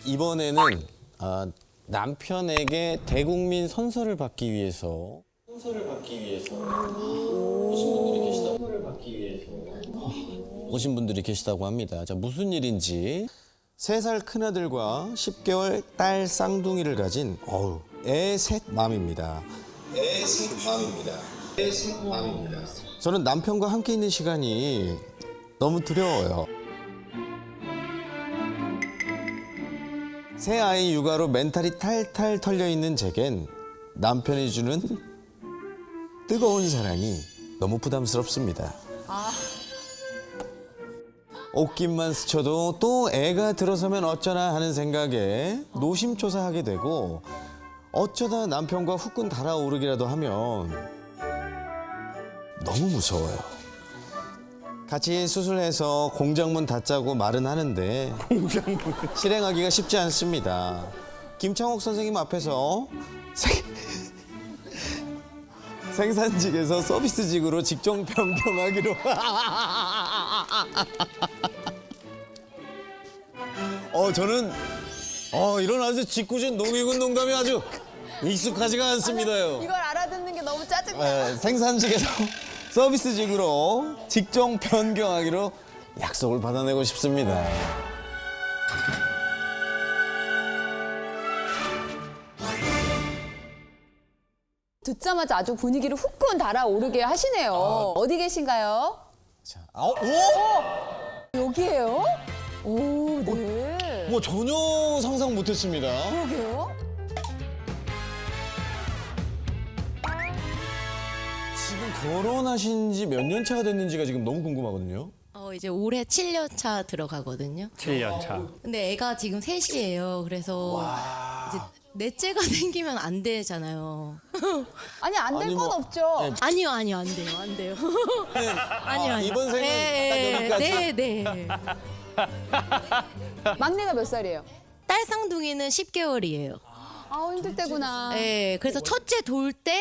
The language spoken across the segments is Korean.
이번에는 남편에게 대국민 선서를 받기 위해서 오신 분들이 계시다고 합니다. 자, 무슨 일인지. 3살 큰아들과 10개월 딸 쌍둥이를 가진 애 셋 맘입니다. 저는 남편과 함께 있는 시간이 너무 두려워요. 새 아이 육아로 멘탈이 탈탈 털려 있는 제겐 남편이 주는 뜨거운 사랑이 너무 부담스럽습니다. 옷깃만 스쳐도 또 애가 들어서면 어쩌나 하는 생각에 노심초사하게 되고 어쩌다 남편과 후끈 달아오르기라도 하면 너무 무서워요. 같이 수술해서 공장문 닫자고 말은 하는데 실행하기가 쉽지 않습니다. 김창옥 선생님 앞에서 생산직에서 서비스직으로 직종 변경하기로 저는 이런 아주 짓궂은 농익은 농담이 아주 익숙하지가 않습니다요. 이걸 알아듣는 게 너무 짜증나. 생산직에서 서비스직으로 직종 변경하기로 약속을 받아내고 싶습니다. 듣자마자 아주 분위기를 후끈 달아오르게 하시네요. 어디 계신가요? 자, 여기에요? 오, 네. 뭐 전혀 상상 못했습니다. 그러게요. 지금 결혼하신 지 몇 년 차가 됐는지가 지금 너무 궁금하거든요. 이제 올해 7년 차 들어가거든요. 7년 차. 근데 애가 지금 셋이에요. 그래서 이제 넷째가 생기면 안 되잖아요. 아니, 안 될 아니, 건 뭐, 없죠. 네. 아니요, 안 돼요. 아니요. 이번 생은 딱 여기까지? 네. 막내가 몇 살이에요? 딸 쌍둥이는 10개월이에요. 힘들 때구나. 네, 그래서 첫째 돌 때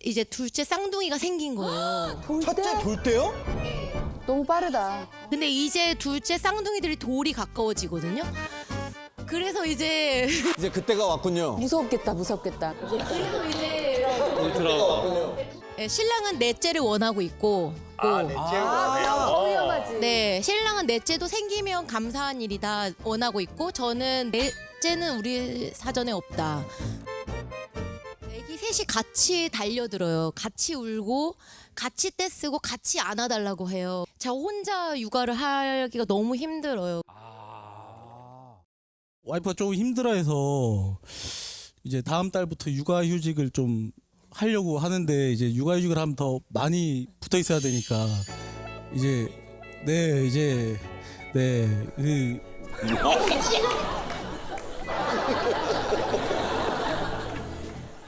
이제 둘째 쌍둥이가 생긴 거예요. 돌 때? 첫째 돌 때요? 너무 빠르다. 근데 이제 둘째 쌍둥이들이 돌이 가까워지거든요. 그래서 이제 그때가 왔군요. 무섭겠다. 네, 신랑은 넷째를 원하고 있고 그럼 더 위험하지. 네, 신랑은 넷째도 생기면 감사한 일이다 원하고 있고 저는 넷째는 우리 사전에 없다. 애기 셋이 같이 달려들어요. 같이 울고 같이 떼쓰고 같이 안아달라고 해요. 저 혼자 육아를 하기가 너무 힘들어요. 와이프가 조금 힘들어해서 이제 다음 달부터 육아휴직을 좀 하려고 하는데 이제 육아휴직을 하면 더 많이 붙어 있어야 되니까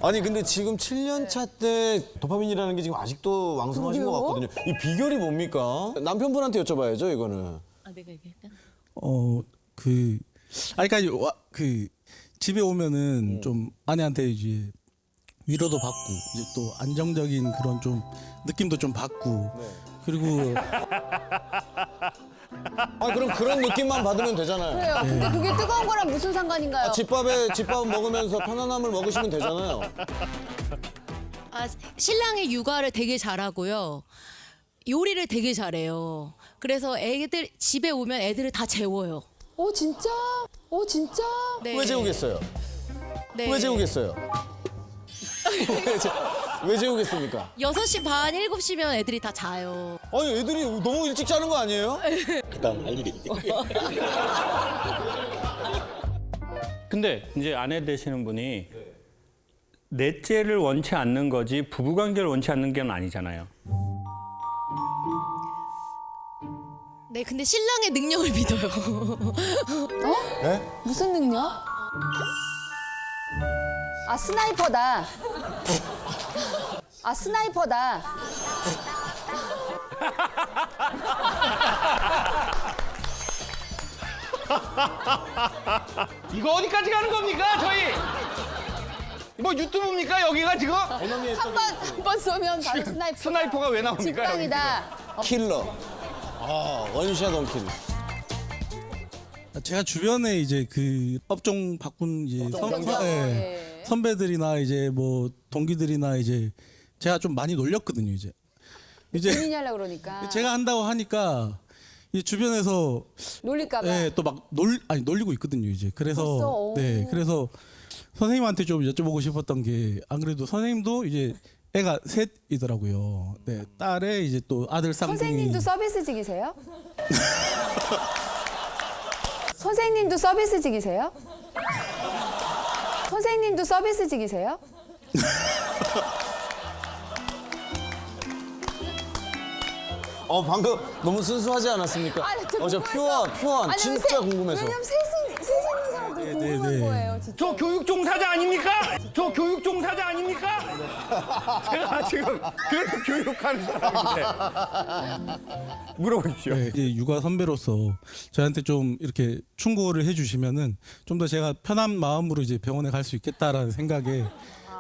아니 근데 지금 7년 차 때 도파민이라는 게 지금 아직도 왕성하신 것 같거든요. 이 비결이 뭡니까? 남편분한테 여쭤봐야죠, 이거는. 내가 얘기할까? 그러니까 집에 오면은 좀 아내한테 이제 위로도 받고 이제 또 안정적인 그런 좀 느낌도 좀 받고 그리고 그럼 그런 느낌만 받으면 되잖아요. 그래요. 근데 그게 뜨거운 거랑 무슨 상관인가요? 집밥 먹으면서 편안함을 먹으시면 되잖아요. 신랑이 육아를 되게 잘하고요. 요리를 되게 잘해요. 그래서 애들 집에 오면 애들을 다 재워요. 진짜? 네. 왜 재우겠어요? 네. 왜 재우겠어요? 왜 재우겠습니까? 6시 반, 7시면 애들이 다 자요. 아니 애들이 너무 일찍 자는 거 아니에요? 근데 이제 아내 되시는 분이 넷째를 원치 않는 거지 부부관계를 원치 않는 게 아니잖아요. 네, 근데 신랑의 능력을 믿어요. 네? 무슨 능력? 스나이퍼다. 스나이퍼다. 이거 어디까지 가는 겁니까, 저희? 뭐 유튜브입니까, 여기가 지금? 한 번 쏘면 바로 스나이퍼가 왜 나옵니까, 직방이다. 킬러. 원샷 원킬. 제가 주변에 이제 그 업종 바꾼 이제 네. 선배들이나 이제 뭐 동기들이나 이제 제가 좀 많이 놀렸거든요. 이제 본인이 하려고 그러니까. 제가 한다고 하니까 이 주변에서 놀릴까 봐. 또 막 놀리고 있거든요. 이제 벌써? 그래서 오. 네 그래서 선생님한테 좀 여쭤보고 싶었던 게 안 그래도 선생님도 이제 애가 셋이더라고요. 네 딸에 이제 또 아들 쌍둥이. 선생님도 서비스직이세요? 선생님도 서비스직이세요? 선생님도 서비스직이세요? 방금 너무 순수하지 않았습니까? 저 표현 진짜 궁금해서. 왜냐면 셋 있는 사람들 궁금한 네. 거예요, 진짜. 저 교육 종사자 아닙니까? 저 교육 종사자 아닙니까? 제가 지금 그래도 교육하는 사람인데 물어보십시오. 네, 이제 육아 선배로서 저한테 좀 이렇게 충고를 해주시면은 좀 더 제가 편한 마음으로 이제 병원에 갈 수 있겠다라는 생각에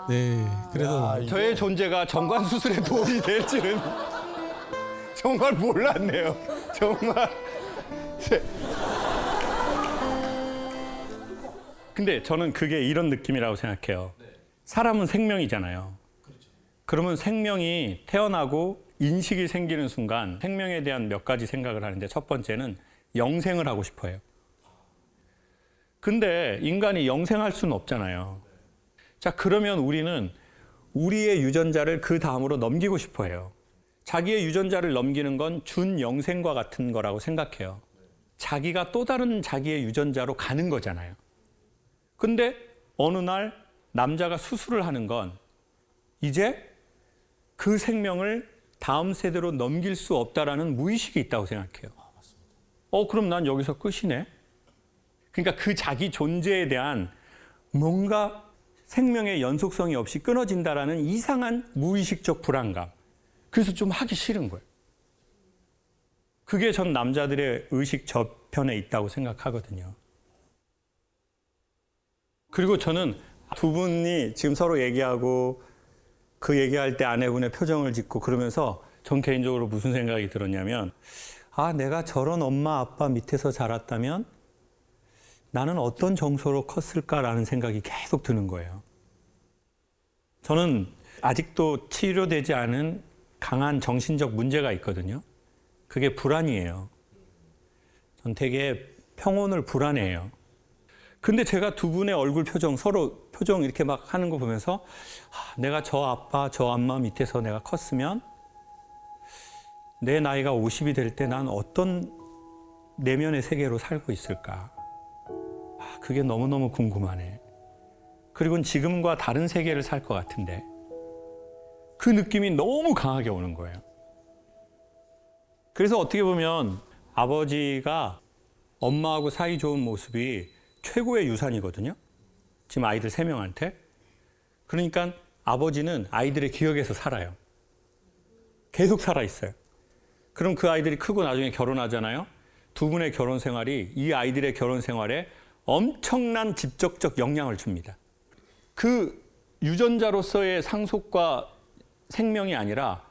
네 그래서 저의 존재가 정관 수술에 도움이 될지는 정말 몰랐네요. 정말. 근데 저는 그게 이런 느낌이라고 생각해요. 사람은 생명이잖아요. 그러면 생명이 태어나고 인식이 생기는 순간 생명에 대한 몇 가지 생각을 하는데 첫 번째는 영생을 하고 싶어요. 근데 인간이 영생할 수는 없잖아요. 자, 그러면 우리는 우리의 유전자를 그 다음으로 넘기고 싶어 해요. 자기의 유전자를 넘기는 건 준영생과 같은 거라고 생각해요. 자기가 또 다른 자기의 유전자로 가는 거잖아요. 근데 어느 날 남자가 수술을 하는 건 이제 그 생명을 다음 세대로 넘길 수 없다라는 무의식이 있다고 생각해요. 그럼 난 여기서 끝이네. 그러니까 그 자기 존재에 대한 뭔가 생명의 연속성이 없이 끊어진다라는 이상한 무의식적 불안감. 그래서 좀 하기 싫은 거예요. 그게 전 남자들의 의식 저편에 있다고 생각하거든요. 그리고 저는 두 분이 지금 서로 얘기하고 그 얘기할 때 아내분의 표정을 짓고 그러면서 전 개인적으로 무슨 생각이 들었냐면 내가 저런 엄마 아빠 밑에서 자랐다면 나는 어떤 정서로 컸을까라는 생각이 계속 드는 거예요. 저는 아직도 치료되지 않은 강한 정신적 문제가 있거든요. 그게 불안이에요. 전 되게 평온을 불안해해요. 근데 제가 두 분의 얼굴 표정, 서로 표정 이렇게 막 하는 거 보면서 내가 저 아빠, 저 엄마 밑에서 내가 컸으면 내 나이가 50이 될 때 난 어떤 내면의 세계로 살고 있을까? 그게 너무너무 궁금하네. 그리고 지금과 다른 세계를 살 것 같은데 그 느낌이 너무 강하게 오는 거예요. 그래서 어떻게 보면 아버지가 엄마하고 사이 좋은 모습이 최고의 유산이거든요. 지금 아이들 3명한테. 그러니까 아버지는 아이들의 기억에서 살아요. 계속 살아있어요. 그럼 그 아이들이 크고 나중에 결혼하잖아요. 두 분의 결혼 생활이 이 아이들의 결혼 생활에 엄청난 직접적 영향을 줍니다. 그 유전자로서의 상속과 생명이 아니라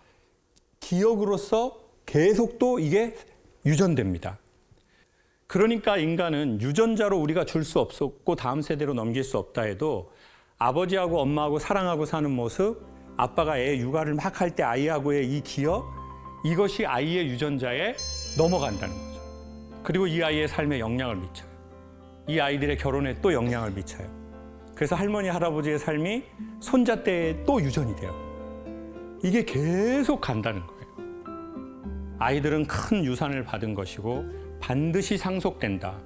기억으로서 계속 또 이게 유전됩니다. 그러니까 인간은 유전자로 우리가 줄 수 없었고 다음 세대로 넘길 수 없다 해도 아버지하고 엄마하고 사랑하고 사는 모습, 아빠가 애 육아를 막 할 때 아이하고의 이 기억, 이것이 아이의 유전자에 넘어간다는 거죠. 그리고 이 아이의 삶에 영향을 미쳐요. 이 아이들의 결혼에 또 영향을 미쳐요. 그래서 할머니, 할아버지의 삶이 손자 때에 또 유전이 돼요. 이게 계속 간다는 거예요. 아이들은 큰 유산을 받은 것이고 반드시 상속된다.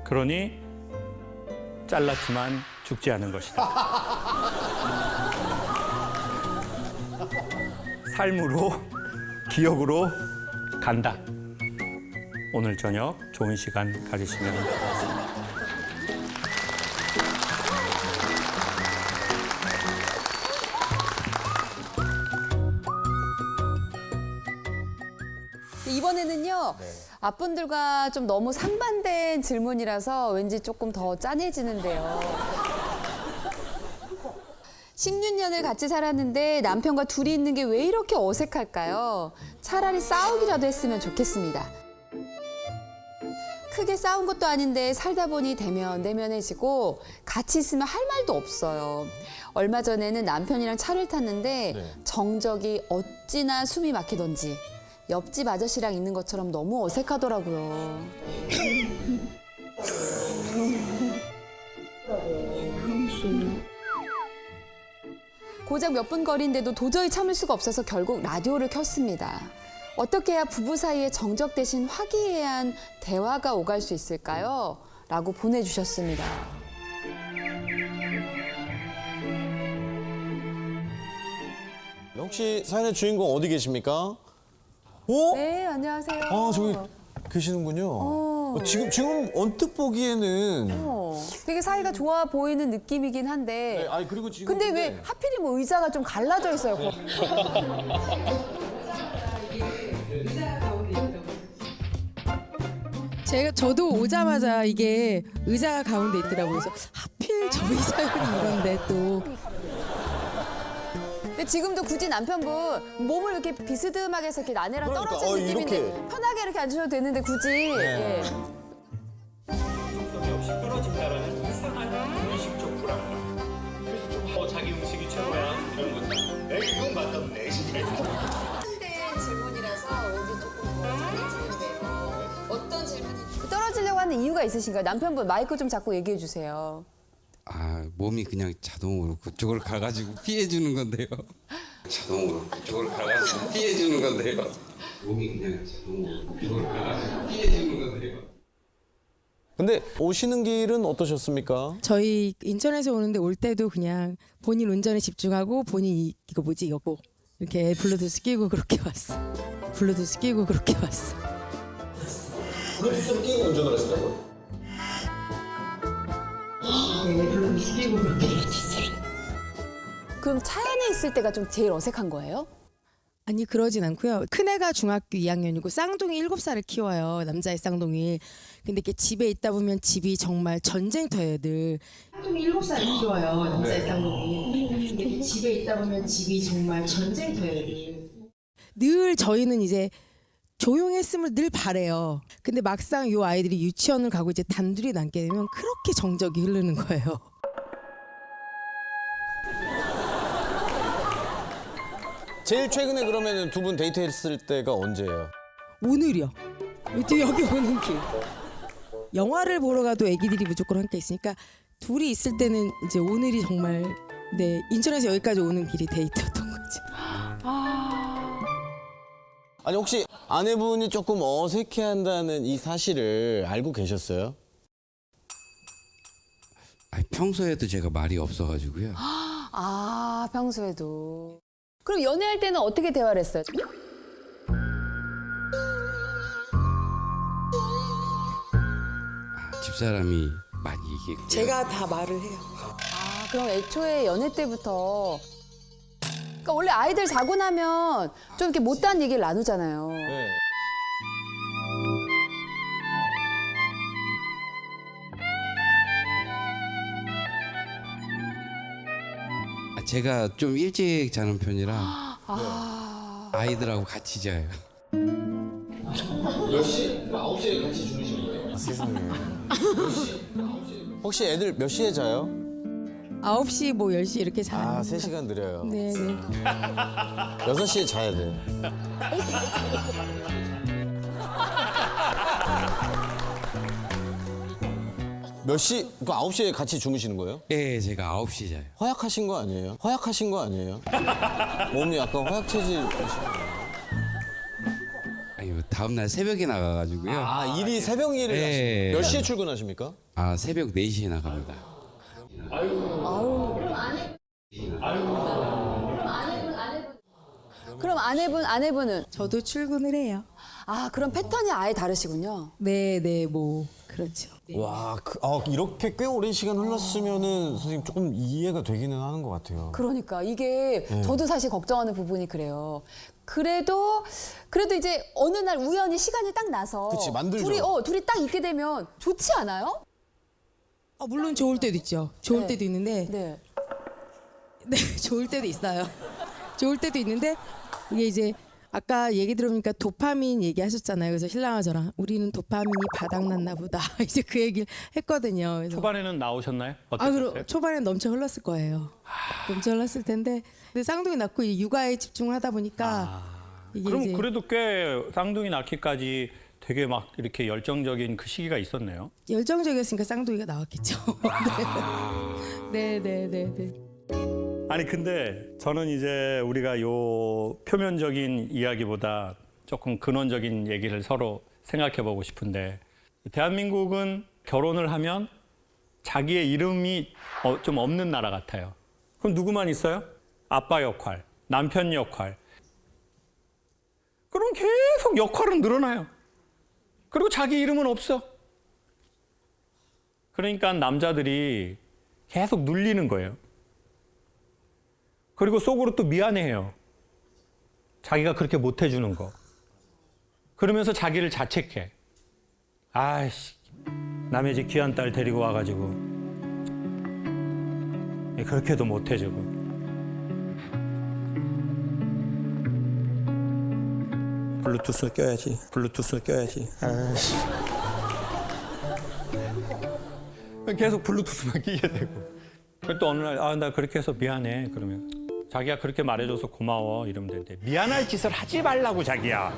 그러니 잘랐지만 죽지 않은 것이다. 삶으로, 기억으로 간다. 오늘 저녁 좋은 시간 가지시면 좋겠습니다. 이번에는요, 앞분들과 좀 너무 상반된 질문이라서 왠지 조금 더 짠해지는데요. 16년을 같이 살았는데 남편과 둘이 있는 게 왜 이렇게 어색할까요? 차라리 싸우기라도 했으면 좋겠습니다. 크게 싸운 것도 아닌데 살다 보니 내면해지고 같이 있으면 할 말도 없어요. 얼마 전에는 남편이랑 차를 탔는데 네. 정적이 어찌나 숨이 막히던지 옆집 아저씨랑 있는 것처럼 너무 어색하더라고요. 고작 몇 분 거리인데도 도저히 참을 수가 없어서 결국 라디오를 켰습니다. 어떻게 해야 부부 사이에 정적 대신 화기애애한 대화가 오갈 수 있을까요? 라고 보내주셨습니다. 혹시 사연의 주인공 어디 계십니까? 어? 네, 안녕하세요. 아, 저기 계시는군요. 지금 언뜻 보기에는 되게 사이가 좋아 보이는 느낌이긴 한데. 네, 아니 그리고 지금 근데 왜 하필이 뭐 의자가 좀 갈라져 있어요? 저도 오자마자 이게 의자가 가운데 있더라고요. 그래서 하필 저 의자는 이런데 또. 근데 지금도 굳이 남편분 몸을 이렇게 비스듬하게 해서 이렇게 아내랑 그러니까, 떨어지는 느낌인데 이렇게. 편하게 이렇게 앉으셔도 되는데 굳이. 예. 속성이 없이 끊어진다라는 이상한 무의식적 불안감. 그래서 좀 자기 음식이 최고야 이런 것들. 그건 맞다면 내시게. 대 질문이라서 왠지 조금 잔인해지는데요. 어떤 질문이 떨어지려고 하는 이유가 있으신가요? 남편분 마이크 좀 잡고 얘기해 주세요. 아 몸이 그냥 자동으로 그쪽으로 가가지고 피해주는 건데요. 자동으로 그쪽으로 가가지고 피해주는 건데요. 몸이 그냥 자동으로 그쪽으로 가가지고 피해주는 건데요. 근데 오시는 길은 어떠셨습니까? 저희 인천에서 오는데 올 때도 그냥 본인 운전에 집중하고 본인 이거 뭐지 이거고 이렇게 블루투스 끼고 그렇게 왔어. 블루투스 끼고 그렇게 왔어. 블루투스를 끼고 운전을 하시다고요? 그럼 차 안에 있을 때가 좀 제일 어색한 거예요? 아니 그러진 않고요. 큰애가 중학교 2학년이고 쌍둥이 7살을 키워요. 남자의 쌍둥이. 근데 이렇게 집에 있다 보면 집이 정말 전쟁터예요 늘. 쌍둥이 7살을 키워요. 남자의 쌍둥이. 근데 집에 있다 보면 집이 정말 전쟁터예요 늘. 늘 저희는 이제 조용했음을 늘 바래요. 근데 막상 이 아이들이 유치원을 가고 이제 단둘이 남게 되면 그렇게 정적이 흐르는 거예요. 제일 최근에 그러면 두 분 데이트했을 때가 언제예요? 오늘이요. 여기 오는 길. 영화를 보러 가도 애기들이 무조건 함께 있으니까 둘이 있을 때는 이제 오늘이 정말 네 인천에서 여기까지 오는 길이 데이트였던 거죠. 아니 혹시 아내분이 조금 어색해한다는 이 사실을 알고 계셨어요? 아니, 평소에도 제가 말이 없어가지고요. 아, 평소에도. 그럼 연애할 때는 어떻게 대화를 했어요? 집사람이 많이 얘기했고요. 제가 다 말을 해요. 아, 그럼 애초에 연애 때부터. 그러니까 원래 아이들 자고 나면 좀 이렇게 못다한 얘기를 나누잖아요. 네. 제가 좀 일찍 자는 편이라 아이들하고 같이 자요. 몇 시? 9시에 같이 주무시는 거예요? 세상에. 혹시 애들 몇 시에 자요? 9시 뭐 10시 이렇게 자요. 아, 3시간 느려요. 네, 네. 6시에 자야 돼. 몇 시? 그 9시에 같이 주무시는 거예요? 예, 제가 9시 자요. 허약하신 거 아니에요? 허약하신 거 아니에요? 몸이 약간 허약 체질. 아니 뭐 다음날 새벽에 나가가지고요. 아, 일이 새벽 일을 네. 하시는 몇 시에 출근하십니까? 아 새벽 4시에 나갑니다. 그럼 아내분은? 저도 출근을 해요. 아, 그럼 패턴이 아예 다르시군요. 네, 네, 뭐 그렇죠. 와, 이렇게 꽤 오랜 시간 흘렀으면은 선생님 조금 이해가 되기는 하는 것 같아요. 그러니까 이게 저도 사실 걱정하는 부분이 그래요. 그래도 이제 어느 날 우연히 시간이 딱 나서 그치, 만들죠. 둘이 딱 있게 되면 좋지 않아요? 물론 좋을 때도 있죠. 좋을 네. 때도 있는데 네. 네, 좋을 때도 있어요. 좋을 때도 있는데 이게 이제 아까 얘기 들어보니까 도파민 얘기하셨잖아요. 그래서 신랑과 저랑 우리는 도파민이 바닥났나 보다. 이제 그 얘기를 했거든요. 그래서 초반에는 나오셨나요? 그럼 어떠셨어요? 초반엔 넘쳐 흘렀을 거예요. 넘쳐 흘렀을 텐데 근데 쌍둥이 낳고 이 육아에 집중을 하다 보니까 이게 그럼 이제 그래도 꽤 쌍둥이 낳기까지 되게 막 이렇게 열정적인 그 시기가 있었네요. 열정적이었으니까 쌍둥이가 나왔겠죠. 네. 아니 근데 저는 이제 우리가 요 표면적인 이야기보다 조금 근원적인 얘기를 서로 생각해 보고 싶은데 대한민국은 결혼을 하면 자기의 이름이 좀 없는 나라 같아요. 그럼 누구만 있어요? 아빠 역할, 남편 역할. 그럼 계속 역할은 늘어나요. 그리고 자기 이름은 없어. 그러니까 남자들이 계속 눌리는 거예요. 그리고 속으로 또 미안해해요. 자기가 그렇게 못 해주는 거. 그러면서 자기를 자책해. 아이씨, 남의 집 귀한 딸 데리고 와가지고 그렇게도 못 해주고. 블루투스를 껴야지. 블루투스를 껴야지. 아이씨. 계속 블루투스만 끼게 되고. 그리고 또 어느 날 나 그렇게 해서 미안해. 그러면 자기가 그렇게 말해줘서 고마워 이러면 되는데 미안할 짓을 하지 말라고 자기야.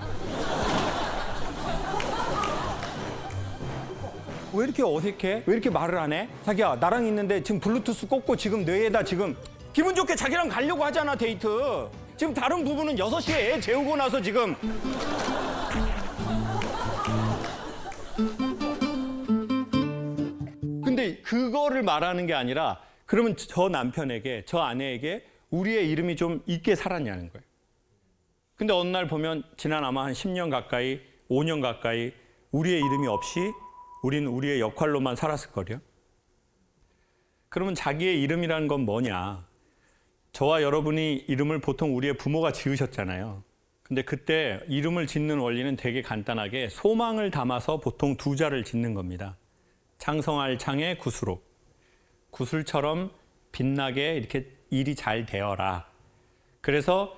왜 이렇게 어색해? 왜 이렇게 말을 안 해? 자기야 나랑 있는데 지금 블루투스 꽂고 지금 뇌에다 지금 기분 좋게 자기랑 가려고 하잖아 데이트. 지금 다른 부부는 6시에 애 재우고 나서 지금 근데 그거를 말하는 게 아니라 그러면 저 남편에게 저 아내에게 우리의 이름이 좀 있게 살았냐는 거예요. 근데 어느 날 보면 지난 아마 한 10년 가까이 5년 가까이 우리의 이름이 없이 우리는 우리의 역할로만 살았을 거요. 그러면 자기의 이름이라는 건 뭐냐? 저와 여러분이 이름을 보통 우리의 부모가 지으셨잖아요. 근데 그때 이름을 짓는 원리는 되게 간단하게 소망을 담아서 보통 2자를 짓는 겁니다. 창성할 창의 구수로. 구슬처럼 빛나게 이렇게 일이 잘 되어라. 그래서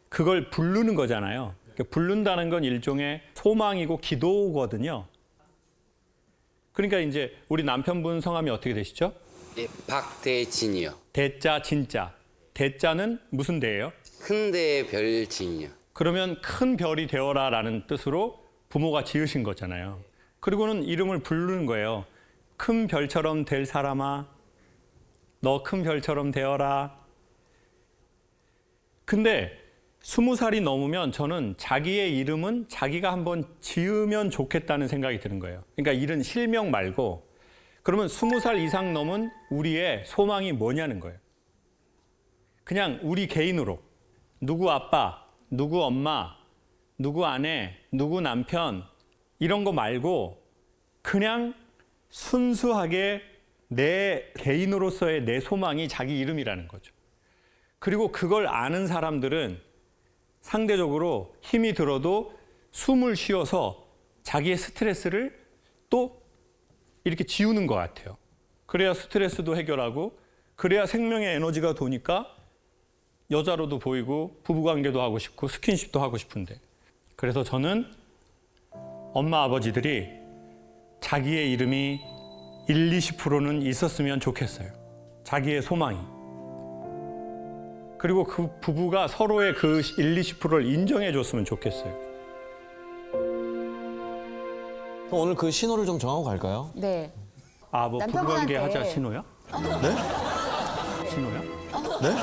그걸 부르는 거잖아요. 부른다는 건 일종의 소망이고 기도거든요. 그러니까 이제 우리 남편분 성함이 어떻게 되시죠? 예, 박대진이요. 대자 진자. 대자는 무슨 대예요? 큰 데의 별진이요. 그러면 큰 별이 되어라라는 뜻으로 부모가 지으신 거잖아요. 그리고는 이름을 부르는 거예요. 큰 별처럼 될 사람아, 너 큰 별처럼 되어라. 근데 20살이 넘으면 저는 자기의 이름은 자기가 한번 지으면 좋겠다는 생각이 드는 거예요. 그러니까 이런 실명 말고 그러면 20살 이상 넘은 우리의 소망이 뭐냐는 거예요. 그냥 우리 개인으로 누구 아빠, 누구 엄마, 누구 아내, 누구 남편 이런 거 말고 그냥 순수하게 내 개인으로서의 내 소망이 자기 이름이라는 거죠. 그리고 그걸 아는 사람들은 상대적으로 힘이 들어도 숨을 쉬어서 자기의 스트레스를 또 이렇게 지우는 것 같아요. 그래야 스트레스도 해결하고 그래야 생명의 에너지가 도니까 여자로도 보이고 부부관계도 하고 싶고 스킨십도 하고 싶은데 그래서 저는 엄마 아버지들이 자기의 이름이 1, 20%는 있었으면 좋겠어요. 자기의 소망이. 그리고 그 부부가 서로의 그 1, 20%를 인정해 줬으면 좋겠어요. 오늘 그 신호를 좀 정하고 갈까요? 네. 아, 뭐 부부관계 남편분한테. 하자 신호야? 네? 신호야? 네?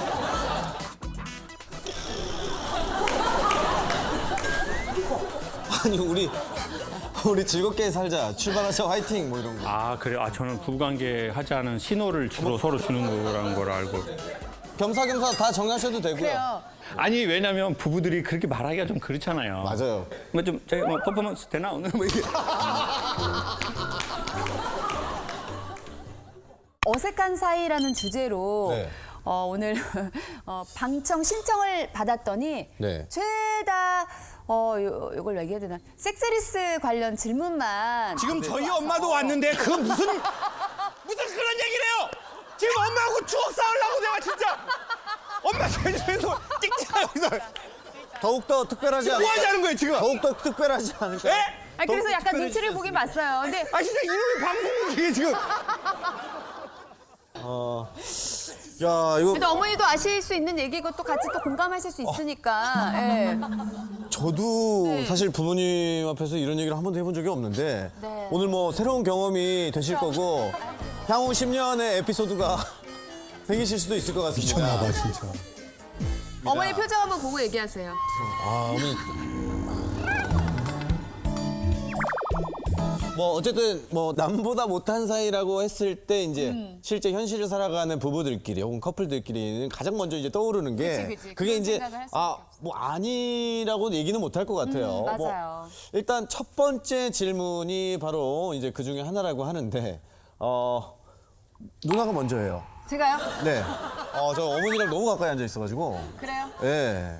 아니 우리 즐겁게 살자. 출발하자 화이팅 뭐 이런 거. 아, 그래. 아, 저는 부부관계 하자는 신호를 주로 서로 주는 거라는 걸 알고. 겸사겸사 다 정하셔도 되고요. 그래요. 아니, 왜냐면 부부들이 그렇게 말하기가 좀 그렇잖아요. 맞아요. 뭐 좀 저희 뭐 퍼포먼스 되나 오늘 뭐 이게. 어색한 사이라는 주제로 네. 오늘 방청 신청을 받았더니 네. 죄다 이걸 얘기해야 되나? 섹스리스 관련 질문만 지금 저희 엄마도 왔는데 그 무슨 그런 얘기를 해요? 지금 엄마하고 추억 쌓으려고 내가 진짜 엄마 계속해서 찍자 여기서 더욱더 특별하지 뭐 않을까? 하자는 거예요 지금? 더욱더 특별하지 않을까? 예? 아, 그래서 약간 눈치를 보긴 봤어요. 근데 아 진짜 이놈의 방송을 이게 지금. 야, 이거 그래도 어머니도 아실 수 있는 얘기고 또 같이 또 공감하실 수 있으니까. 예. 저도 사실 부모님 앞에서 이런 얘기를 한 번도 해본 적이 없는데 네. 오늘 뭐 새로운 경험이 되실 거고 향후 10년의 에피소드가 생기실 수도 있을 것 같습니다. 미쳤나봐 진짜. 어머니 표정 한번 보고 얘기하세요. 아, 어머니. 뭐 어쨌든 뭐 남보다 못한 사이라고 했을 때 이제 실제 현실을 살아가는 부부들끼리 혹은 커플들끼리는 가장 먼저 이제 떠오르는 게 그치. 그게 그런 이제 생각을 할 수밖에 뭐 아니라고 얘기는 못 할 것 같아요. 뭐 맞아요. 일단 첫 번째 질문이 바로 이제 그 중에 하나라고 하는데 누나가 먼저예요. 제가요? 네. 저 어머니랑 너무 가까이 앉아 있어가지고. 그래요? 예.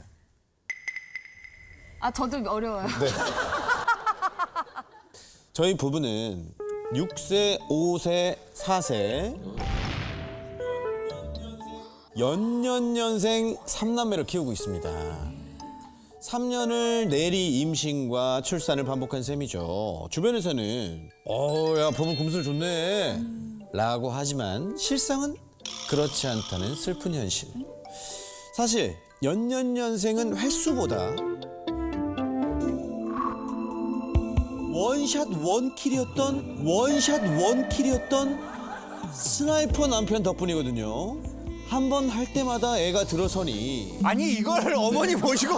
아, 저도 어려워요. 저희 부부는 6세, 5세, 4세 연년년생 3남매를 키우고 있습니다. 3년을 내리 임신과 출산을 반복한 셈이죠. 주변에서는 야 부부 금술 좋네 라고 하지만 실상은 그렇지 않다는 슬픈 현실. 사실 연년년생은 횟수보다 원샷 원킬이었던 스나이퍼 남편 덕분이거든요. 한 번 할 때마다 애가 들어서니 아니 이걸 어머니 보시고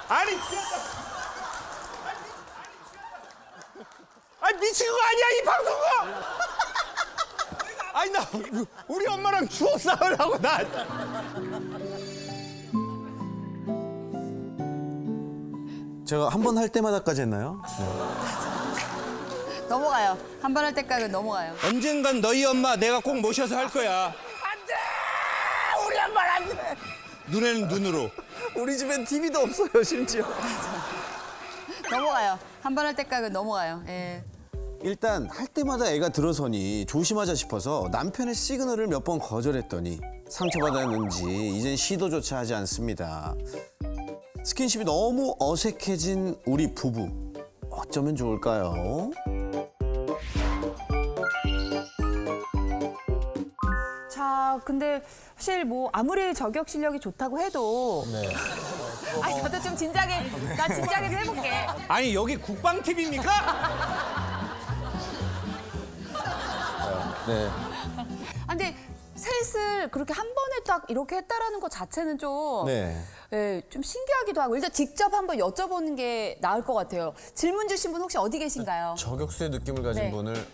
아니 미친 거 아니야 이 방송은? 아니 나 우리 엄마랑 추억 싸우려고 나. 제가 한 번 할 때마다까지 했나요? 넘어가요. 한 번 할 때까지 넘어가요. 언젠간 너희 엄마 내가 꼭 모셔서 할 거야. 안 돼! 우리 엄마는 안 돼! 눈에는 눈으로. 우리 집엔 TV도 없어요 심지어. 넘어가요. 한 번 할 때까지 넘어가요. 예. 일단 할 때마다 애가 들어서니 조심하자 싶어서 남편의 시그널을 몇 번 거절했더니 상처받았는지 이젠 시도조차 하지 않습니다. 스킨십이 너무 어색해진 우리 부부. 어쩌면 좋을까요? 자, 근데 사실 뭐 아무리 저격 실력이 좋다고 해도 네. 아니, 저도 좀 진작에 나 진작에 좀 해볼게. 아니 여기 국방 TV입니까? 네. 아, 근데 셋을 그렇게 한 번에 딱 이렇게 했다라는 것 자체는 좀, 네. 예, 좀 신기하기도 하고 일단 직접 한번 여쭤보는 게 나을 것 같아요. 질문 주신 분 혹시 어디 계신가요? 저격수의 느낌을 가진 네. 분을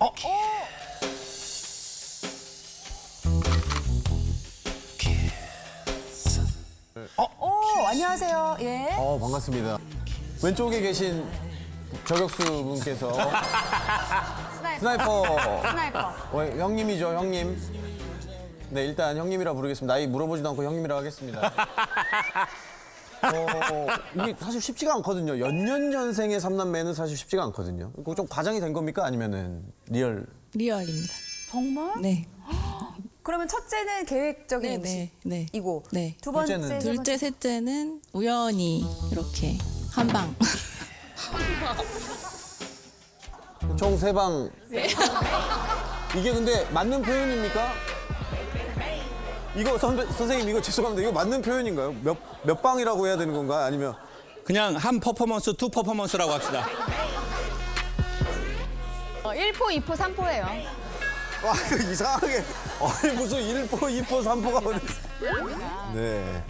안녕하세요. 예. 반갑습니다. 왼쪽에 계신 저격수 분께서 스나이퍼 스나이퍼. 형님이죠, 형님. 네, 일단 형님이라 부르겠습니다. 나이 물어보지도 않고 형님이라 하겠습니다. 이게 사실 쉽지가 않거든요. 연년년생의 3남매는 사실 쉽지가 않거든요. 이거 좀 과장이 된 겁니까? 아니면은 리얼? 리얼입니다. 정말? 네. 그러면 첫째는 계획적인 네, 네. 이고 네. 두 번째, 둘째는? 세 번째. 둘째, 셋째는 우연히 이렇게 한 방. 총 3방. 이게 근데 맞는 표현입니까? 이거 선생님 이거 죄송합니다. 이거 맞는 표현인가요? 몇 방이라고 해야 되는 건가? 아니면 그냥 한 퍼포먼스, 투 퍼포먼스라고 합시다. 1포, 2포, 3포예요. 와, 이상하게 아니 무슨 1포, 2포, 3포가 어디 있어? 네.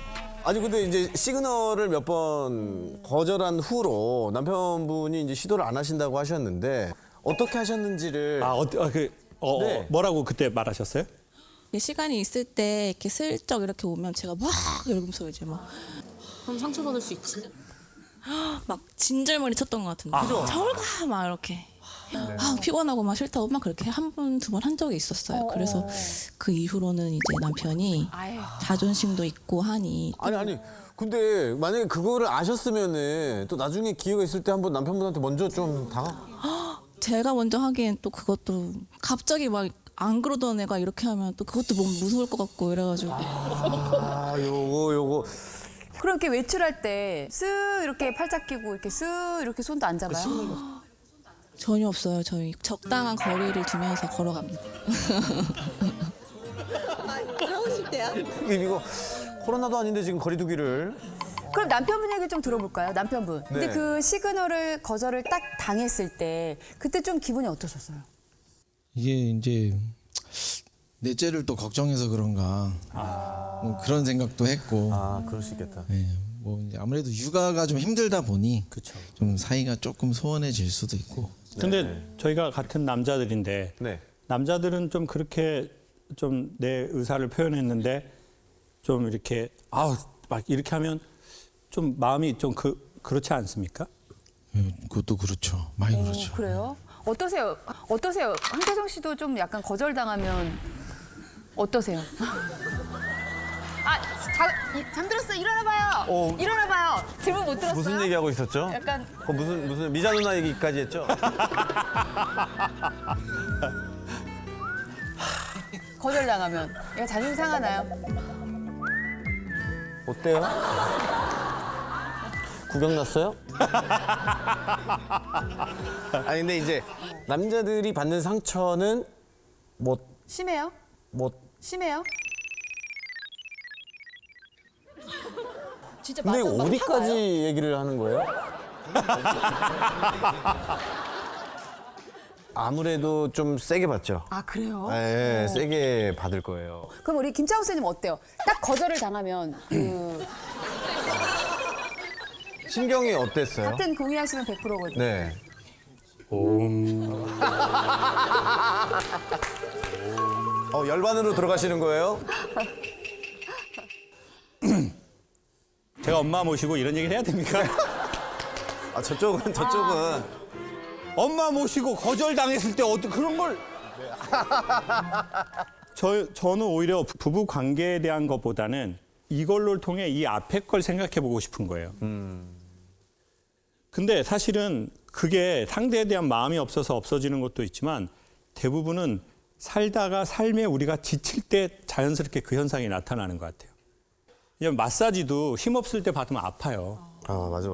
아니 근데 이제 시그널을 몇 번 거절한 후로 남편분이 이제 시도를 안 하신다고 하셨는데 어떻게 하셨는지를 네. 뭐라고 그때 말하셨어요? 시간이 있을 때 이렇게 슬쩍 이렇게 오면 제가 막 이러면서 이제 막 그럼 상처받을 수 있지. 막 진절머리 쳤던 것 같은데. 저울 가! 막 이렇게. 피곤하고 막 싫다고 막 그렇게 한 번, 두 번 한 적이 있었어요. 그래서 그 이후로는 이제 남편이 자존심도 있고 하니 아니 근데 만약에 그거를 아셨으면은 또 나중에 기회가 있을 때 한번 남편분한테 먼저 좀 제가 먼저 하기엔 또 그것도 갑자기 막 안 그러던 애가 이렇게 하면 또 그것도 너무 무서울 것 같고 이래가지고 요거 그렇게 외출할 때 쓱 이렇게 팔짱 끼고 이렇게 쓱 이렇게 손도 안 잡아요? 전혀 없어요. 저희 적당한 거리를 두면서 걸어갑니다. 이거 코로나도 아닌데 지금 거리두기를. 그럼 남편분 얘기 좀 들어볼까요? 남편분. 근데 네. 그 시그널을 거절을 딱 당했을 때 그때 좀 기분이 어떠셨어요? 이게 이제 넷째를 또 걱정해서 그런가 뭐 그런 생각도 했고 아, 그럴 수 있겠다. 예, 뭐 이제 아무래도 육아가 좀 힘들다 보니 좀 사이가 조금 소원해질 수도 있고. 근데 저희가 같은 남자들인데 네. 남자들은 좀 그렇게 좀 내 의사를 표현했는데 좀 이렇게 막 이렇게 하면 좀 마음이 좀 그렇지 않습니까? 예, 그것도 그렇죠. 많이 그렇죠. 그래요? 어떠세요? 어떠세요? 한태정 씨도 좀 약간 거절당하면 어떠세요? 잠들었어요. 일어나봐요. 일어나봐요. 질문 못 들었어요? 무슨 얘기하고 있었죠? 약간 무슨 미자 누나 얘기까지 했죠? 거절당하면 얘가 자존심 상하나요? 어때요? 구경 났어요? 아니 근데 이제 남자들이 받는 상처는 심해요? 심해요? 진짜 근데 맞선 막 어디까지 화가요? 얘기를 하는 거예요? 아무래도 좀 세게 받죠. 아 그래요? 네, 세게 받을 거예요. 그럼 우리 김창호 선생님 어때요? 딱 거절을 당하면 심경이 어땠어요? 같은 공유하시면 100%거든요. 네. 열반으로 들어가시는 거예요? 제가 엄마 모시고 이런 얘기를 해야 됩니까? 아, 저쪽은. 엄마 모시고 거절당했을 때 어떤 그런 걸 저는 오히려 부부 관계에 대한 것보다는 이걸로 통해 이 앞에 걸 생각해 보고 싶은 거예요. 근데 사실은 그게 상대에 대한 마음이 없어서 없어지는 것도 있지만 대부분은 살다가 삶에 우리가 지칠 때 자연스럽게 그 현상이 나타나는 것 같아요. 왜냐면 마사지도 힘없을 때 받으면 아파요. 아, 맞아.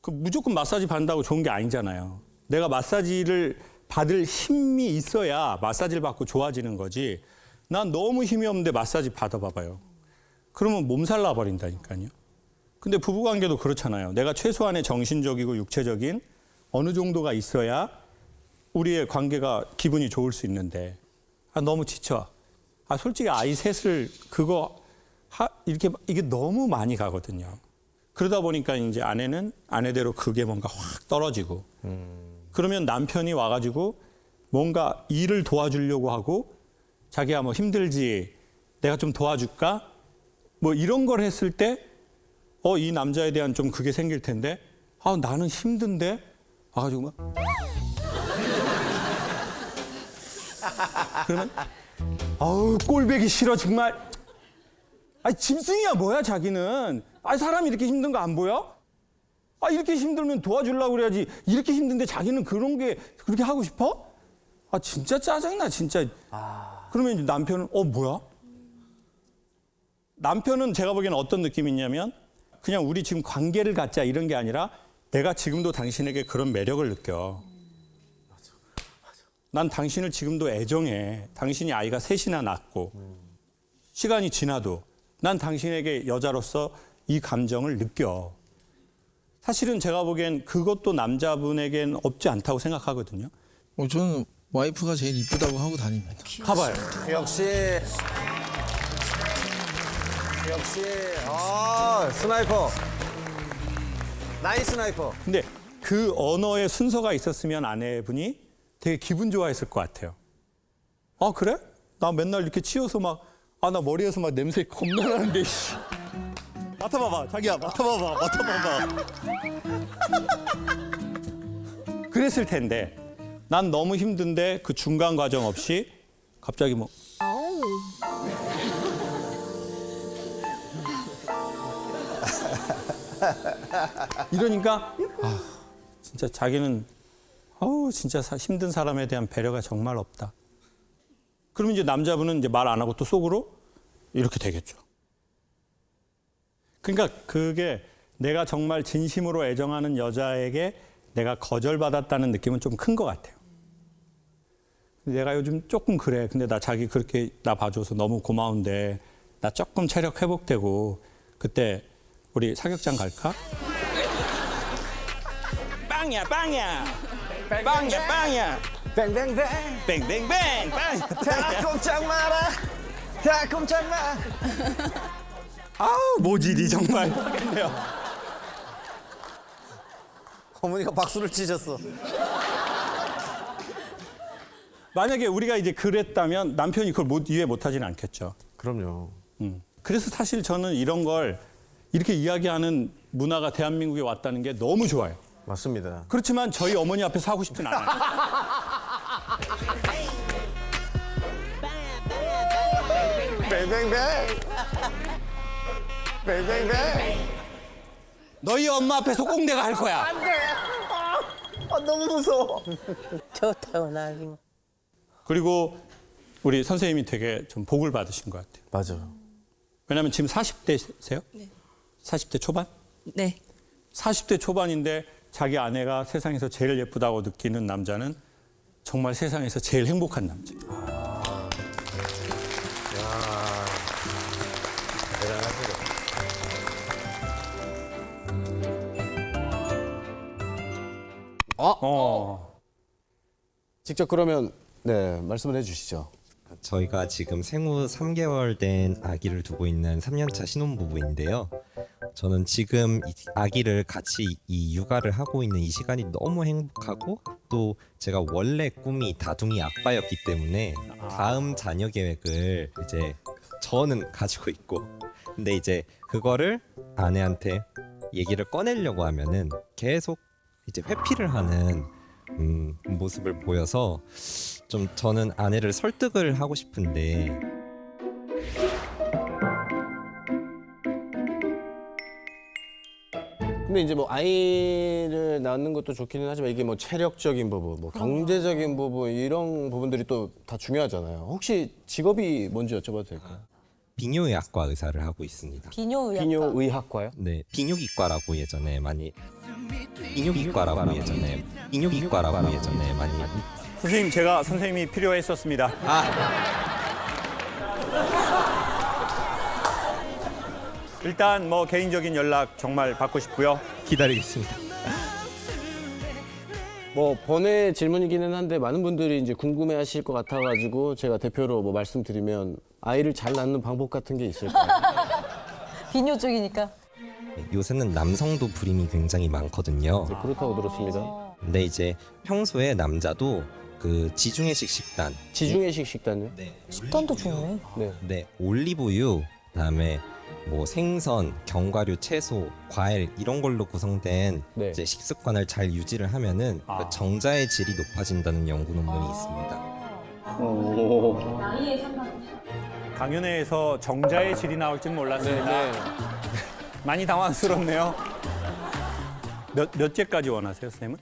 그 무조건 마사지 받는다고 좋은 게 아니잖아요. 내가 마사지를 받을 힘이 있어야 마사지를 받고 좋아지는 거지. 난 너무 힘이 없는데 마사지 받아봐봐요. 그러면 몸살 나버린다니까요. 근데 부부관계도 그렇잖아요. 내가 최소한의 정신적이고 육체적인 어느 정도가 있어야 우리의 관계가 기분이 좋을 수 있는데 너무 지쳐. 솔직히 아이 셋을 이게 너무 많이 가거든요. 그러다 보니까 이제 아내는 아내대로 그게 뭔가 확 떨어지고 그러면 남편이 와가지고 뭔가 일을 도와주려고 하고 자기야 뭐 힘들지 내가 좀 도와줄까 뭐 이런 걸 했을 때 이 남자에 대한 좀 그게 생길 텐데 나는 힘든데 와가지고 막 그러면 꼴배기 싫어 정말. 짐승이야 뭐야 자기는. 사람이 이렇게 힘든 거 안 보여? 이렇게 힘들면 도와주려고 그래야지. 이렇게 힘든데 자기는 그런 게 그렇게 하고 싶어? 진짜 짜증나 진짜. 그러면 이제 남편은 뭐야? 남편은 제가 보기에는 어떤 느낌이 있냐면 그냥 우리 지금 관계를 갖자 이런 게 아니라 내가 지금도 당신에게 그런 매력을 느껴. 난 당신을 지금도 애정해. 당신이 아이가 셋이나 낳고 시간이 지나도 난 당신에게 여자로서 이 감정을 느껴. 사실은 제가 보기엔 그것도 남자분에겐 없지 않다고 생각하거든요. 저는 와이프가 제일 이쁘다고 하고 다닙니다. 가봐요. 역시 스나이퍼. 나이 스나이퍼. 근데 그 언어의 순서가 있었으면 아내분이 되게 기분 좋아했을 것 같아요. 그래? 나 맨날 이렇게 치워서 막 나 머리에서 막 냄새 겁나 나는데 맡아봐봐 자기야 맡아봐봐 그랬을 텐데 난 너무 힘든데 그 중간 과정 없이 갑자기 뭐 이러니까 진짜 자기는 진짜 힘든 사람에 대한 배려가 정말 없다. 그러면 이제 남자분은 이제 말 안 하고 또 속으로 이렇게 되겠죠. 그러니까 그게 내가 정말 진심으로 애정하는 여자에게 내가 거절받았다는 느낌은 좀 큰 것 같아요. 내가 요즘 조금 그래. 근데 나 자기 그렇게 나 봐줘서 너무 고마운데 나 조금 체력 회복되고 그때 우리 사격장 갈까? 빵이야 빵이야 빵이야 빵이야 뱅뱅뱅 뱅뱅뱅 빵이야 다 꼼짝 마라 다 꼼짝 마. 아우 모질이 정말 하겠네요. 어머니가 박수를 치셨어. 만약에 우리가 이제 그랬다면 남편이 그걸 이해 못하지는 않겠죠. 그럼요. 그래서 사실 저는 이런 걸 이렇게 이야기하는 문화가 대한민국에 왔다는 게 너무 좋아요. 맞습니다. 그렇지만 저희 어머니 앞에서 하고 싶진 않아요. 뱅뱅뱅 뱅뱅뱅. 너희 엄마 앞에서 꼭 내가 할 거야. 너무 무서워. 좋다고 나기. 그리고 우리 선생님이 되게 좀 복을 받으신 것 같아요. 맞아요. 왜냐하면 지금 40대세요? 네. 40대 초반? 네. 40대 초반인데 자기 아내가 세상에서 제일 예쁘다고 느끼는 남자는 정말 세상에서 제일 행복한 남자. 직접 그러면 네 말씀을 해주시죠. 저희가 지금 생후 3개월 된 아기를 두고 있는 3년차 신혼부부인데요. 저는 지금 이 아기를 같이 이 육아를 하고 있는 이 시간이 너무 행복하고 또 제가 원래 꿈이 다둥이 아빠였기 때문에 다음 자녀 계획을 이제 저는 가지고 있고 근데 이제 그거를 아내한테 얘기를 꺼내려고 하면은 계속 이제 회피를 하는 모습을 보여서 좀 저는 아내를 설득을 하고 싶은데 근데 이제 뭐 아이를 낳는 것도 좋기는 하지만 이게 뭐 체력적인 부분, 뭐 경제적인 부분 이런 부분들이 또 다 중요하잖아요. 혹시 직업이 뭔지 여쭤봐도 될까요? 비뇨의학과 의사를 하고 있습니다. 비뇨의학과. 비뇨의학과요? 네, 비뇨기과라고 예전에 많이 비뇨기과라고 예전에 많이 선생님 제가 선생님이 필요했었습니다. 일단 뭐 개인적인 연락 정말 받고 싶고요. 기다리겠습니다. 뭐 번외 질문이기는 한데 많은 분들이 이제 궁금해하실 것 같아가지고 제가 대표로 뭐 말씀드리면 아이를 잘 낳는 방법 같은 게 있을까요? 비뇨 쪽이니까. 요새는 남성도 불임이 굉장히 많거든요. 네, 그렇다고 들었습니다. 근데 이제 평소에 남자도 그 지중해식 식단, 지중해식 식단요? 식단도 좋네. 네. 네, 올리브유, 그다음에 뭐 생선, 견과류, 채소, 과일 이런 걸로 구성된 네. 이제 식습관을 잘 유지를 하면은 그 정자의 질이 높아진다는 연구 논문이 있습니다. 강연회에서 정자의 질이 나올지는 몰랐습니다. 많이 당황스럽네요. 몇째까지 원하세요, 선생님은?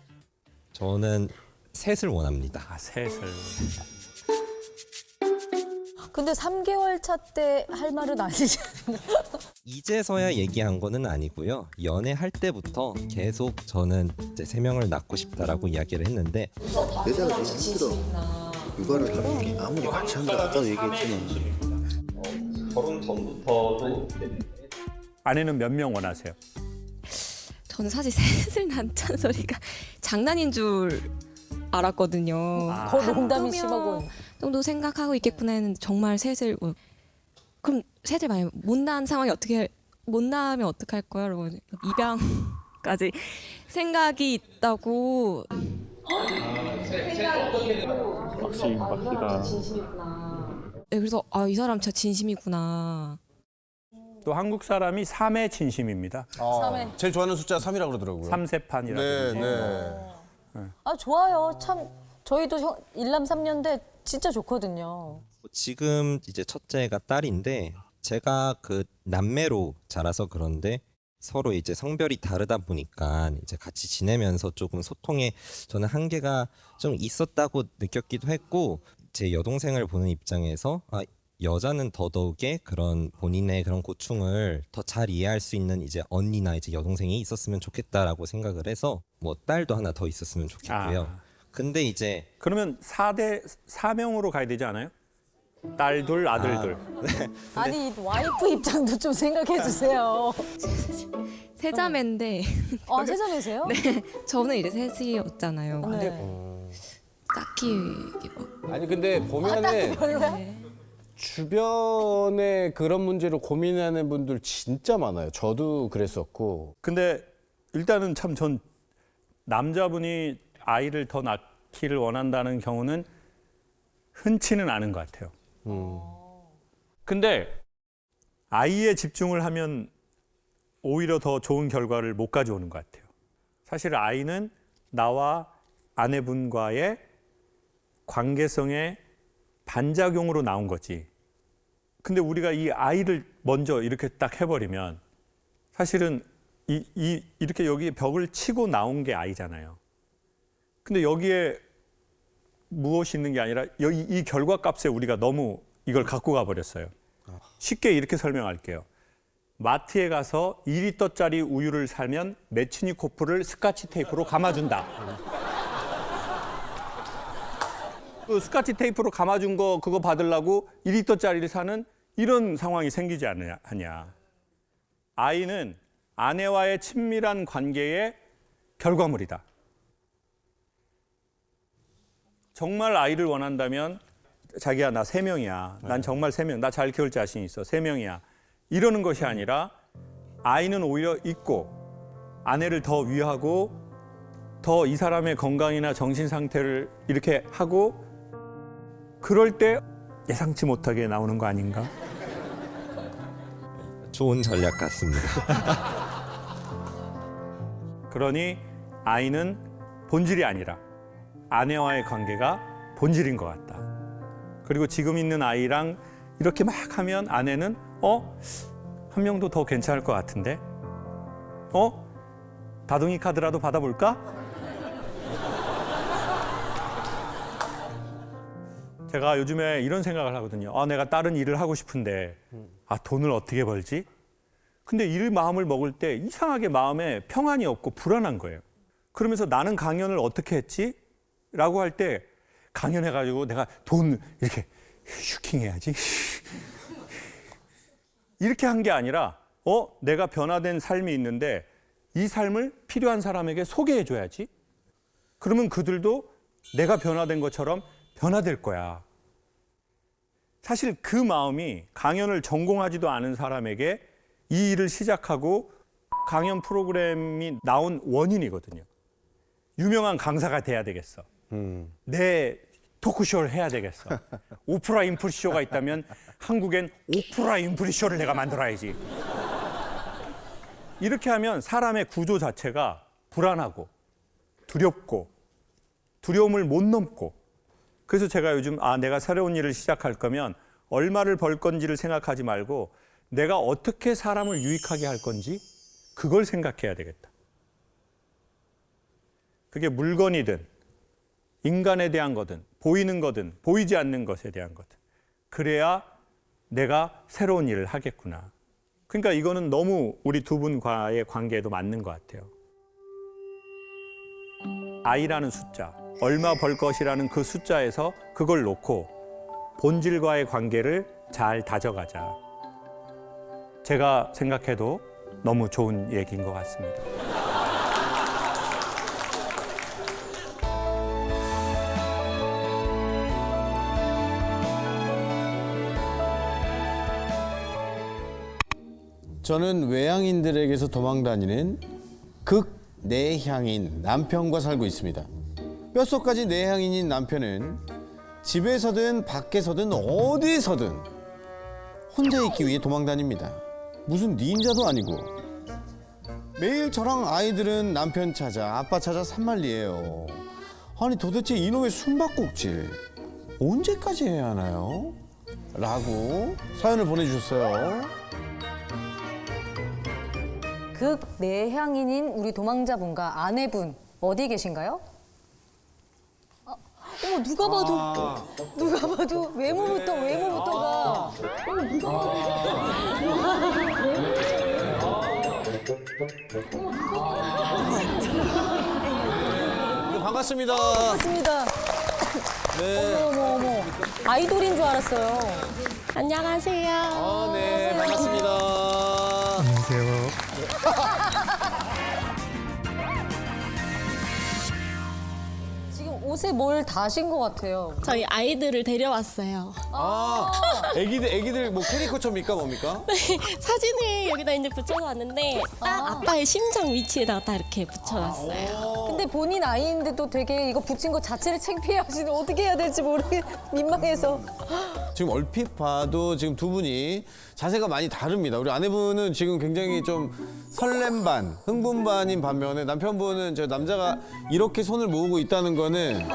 저는 셋을 원합니다. 셋을. 근데 3개월 차 때 할 말은 아니지. 이제서야 얘기한 거는 아니고요. 연애할 때부터 계속 저는 이제 3명을 낳고 싶다라고 이야기를 했는데 여자가 되게 힘들어. 육아를 하는 게 아무리 같이 한다 아까도 얘기했지만 결혼 전부터도 아내는 몇 명 원하세요? 저는 사실 셋을 낳자는 소리가 장난인 줄 알았거든요. 더 농담이 한두 명 심하고. 정도 생각하고 있겠구나 했는데 정말 셋을 그럼 셋을 만약 못 낳은 상황이 못 낳으면 어떡할 거야? 그러고 입양까지 생각이 있다고. 네, 그래서 이 사람 진짜 진심이구나. 또 한국 사람이 3의 진심입니다. 제일 좋아하는 숫자 3이라고 그러더라고요. 3세판이라고. 네, 그러죠. 네. 아 좋아요. 참 저희도 일남 3년대 진짜 좋거든요. 지금 이제 첫째가 딸인데 제가 그 남매로 자라서 그런데 서로 이제 성별이 다르다 보니까 이제 같이 지내면서 조금 소통에 저는 한계가 좀 있었다고 느꼈기도 했고 제 여동생을 보는 입장에서 여자는 더더욱에 그런 본인의 그런 고충을 더 잘 이해할 수 있는 이제 언니나 이제 여동생이 있었으면 좋겠다라고 생각을 해서 뭐 딸도 하나 더 있었으면 좋겠고요. 근데 이제 그러면 4대 4명으로 가야 되지 않아요? 딸 둘, 아들 둘. 아니 와이프 입장도 좀 생각해 주세요. 세자매인데. 아 세자매세요? 네. 저는 이제 셋이었잖아요. 네. 딱히 이게 뭐. 아니 근데 보면은 주변에 그런 문제로 고민하는 분들 진짜 많아요. 저도 그랬었고. 근데 일단은 참 전 남자분이 아이를 더 낳기를 원한다는 경우는 흔치는 않은 것 같아요. 근데 아이에 집중을 하면 오히려 더 좋은 결과를 못 가져오는 것 같아요. 사실 아이는 나와 아내분과의 관계성의 반작용으로 나온 거지. 근데 우리가 이 아이를 먼저 이렇게 딱 해버리면 사실은 이렇게 여기 벽을 치고 나온 게 아이잖아요. 근데 여기에 무엇이 있는 게 아니라 이 결과값에 우리가 너무 이걸 갖고 가버렸어요. 쉽게 이렇게 설명할게요. 마트에 가서 2리터짜리 우유를 사면 메치니코프를 스카치 테이프로 감아준다. 그 스카치 테이프로 감아준 거 그거 받으려고 2리터짜리를 사는 이런 상황이 생기지 않냐. 아이는 아내와의 친밀한 관계의 결과물이다. 정말 아이를 원한다면 자기야 나 3명이야. 난 정말 3명. 나 잘 키울 자신 있어. 3명이야. 이러는 것이 아니라 아이는 오히려 있고 아내를 더 위하고 더 이 사람의 건강이나 정신 상태를 이렇게 하고 그럴 때 예상치 못하게 나오는 거 아닌가? 좋은 전략 같습니다. 그러니 아이는 본질이 아니라 아내와의 관계가 본질인 것 같다. 그리고 지금 있는 아이랑 이렇게 막 하면 아내는 한 명도 더 괜찮을 것 같은데? 다둥이 카드라도 받아볼까? 제가 요즘에 이런 생각을 하거든요. 내가 다른 일을 하고 싶은데 돈을 어떻게 벌지? 근데 일 마음을 먹을 때 이상하게 마음에 평안이 없고 불안한 거예요. 그러면서 나는 강연을 어떻게 했지? 라고 할 때 강연해가지고 내가 돈 이렇게 슈킹해야지. 이렇게 한 게 아니라 내가 변화된 삶이 있는데 이 삶을 필요한 사람에게 소개해줘야지. 그러면 그들도 내가 변화된 것처럼 변화될 거야. 사실 그 마음이 강연을 전공하지도 않은 사람에게 이 일을 시작하고 강연 프로그램이 나온 원인이거든요. 유명한 강사가 돼야 되겠어. 내 토크쇼를 해야 되겠어. 오프라 인프리 쇼가 있다면 한국엔 오프라 인프리 쇼를 내가 만들어야지. 이렇게 하면 사람의 구조 자체가 불안하고 두렵고 두려움을 못 넘고 그래서 제가 요즘 내가 새로운 일을 시작할 거면 얼마를 벌 건지를 생각하지 말고 내가 어떻게 사람을 유익하게 할 건지 그걸 생각해야 되겠다. 그게 물건이든 인간에 대한 거든 보이는 거든 보이지 않는 것에 대한 거든 그래야 내가 새로운 일을 하겠구나. 그러니까 이거는 너무 우리 두 분과의 관계에도 맞는 것 같아요. 아이라는 숫자, 얼마 벌 것이라는 그 숫자에서 그걸 놓고 본질과의 관계를 잘 다져가자. 제가 생각해도 너무 좋은 얘기인 것 같습니다. 저는 외향인들에게서 도망다니는 극내향인 남편과 살고 있습니다. 뼛속까지 내향인인 남편은 집에서든 밖에서든 어디서든 혼자 있기 위해 도망다닙니다. 무슨 닌자도 아니고. 매일 저랑 아이들은 남편 찾아 아빠 찾아 산만리예요. 아니 도대체 이놈의 숨바꼭질 언제까지 해야 하나요? 라고 사연을 보내주셨어요. 극내향인인 우리 도망자분과 아내분 어디 계신가요? 어머 누가 봐도 외모부터가 반갑습니다. 반갑습니다. 네. 어머. 아이돌인 줄 알았어요. 안녕하세요. 아, 네, 반갑습니다. 안녕하세요. 지금 옷에 뭘 다신 것 같아요. 저희 아이들을 데려왔어요. 아, 애기들 뭐 캐리커처입니까 뭡니까? 사진을 여기다 이제 붙여놨는데 딱 아빠의 심장 위치에다가 딱 이렇게 붙여놨어요. 근데 본인 아이인데도 되게 이거 붙인 거 자체를 창피해하시는 어떻게 해야 될지 민망해서. 지금 얼핏 봐도 지금 두 분이 자세가 많이 다릅니다. 우리 아내분은 지금 굉장히 좀 설렘 반, 흥분 반인 반면에 남편분은 저 남자가 이렇게 손을 모으고 있다는 거는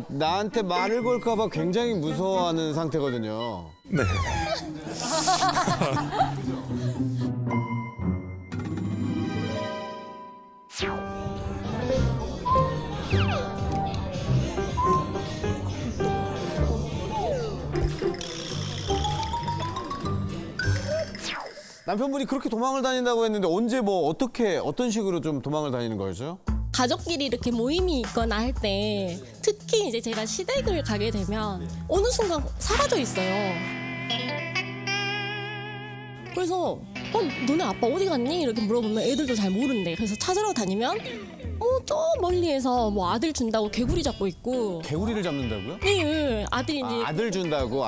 나한테 말을 걸까 봐 굉장히 무서워하는 상태거든요. 네. 남편분이 그렇게 도망을 다닌다고 했는데 언제 뭐 어떤 식으로 좀 도망을 다니는 거죠? 가족끼리 이렇게 모임이 있거나 할 때 특히 이제 제가 시댁을 가게 되면 어느 순간 사라져 있어요. 그래서 너네 아빠 어디 갔니? 이렇게 물어보면 애들도 잘 모른대. 그래서 찾으러 다니면 저 멀리에서 뭐 아들 준다고 개구리 잡고 있고. 개구리를 잡는다고요? 네, 아들이 이제 아들 준다고.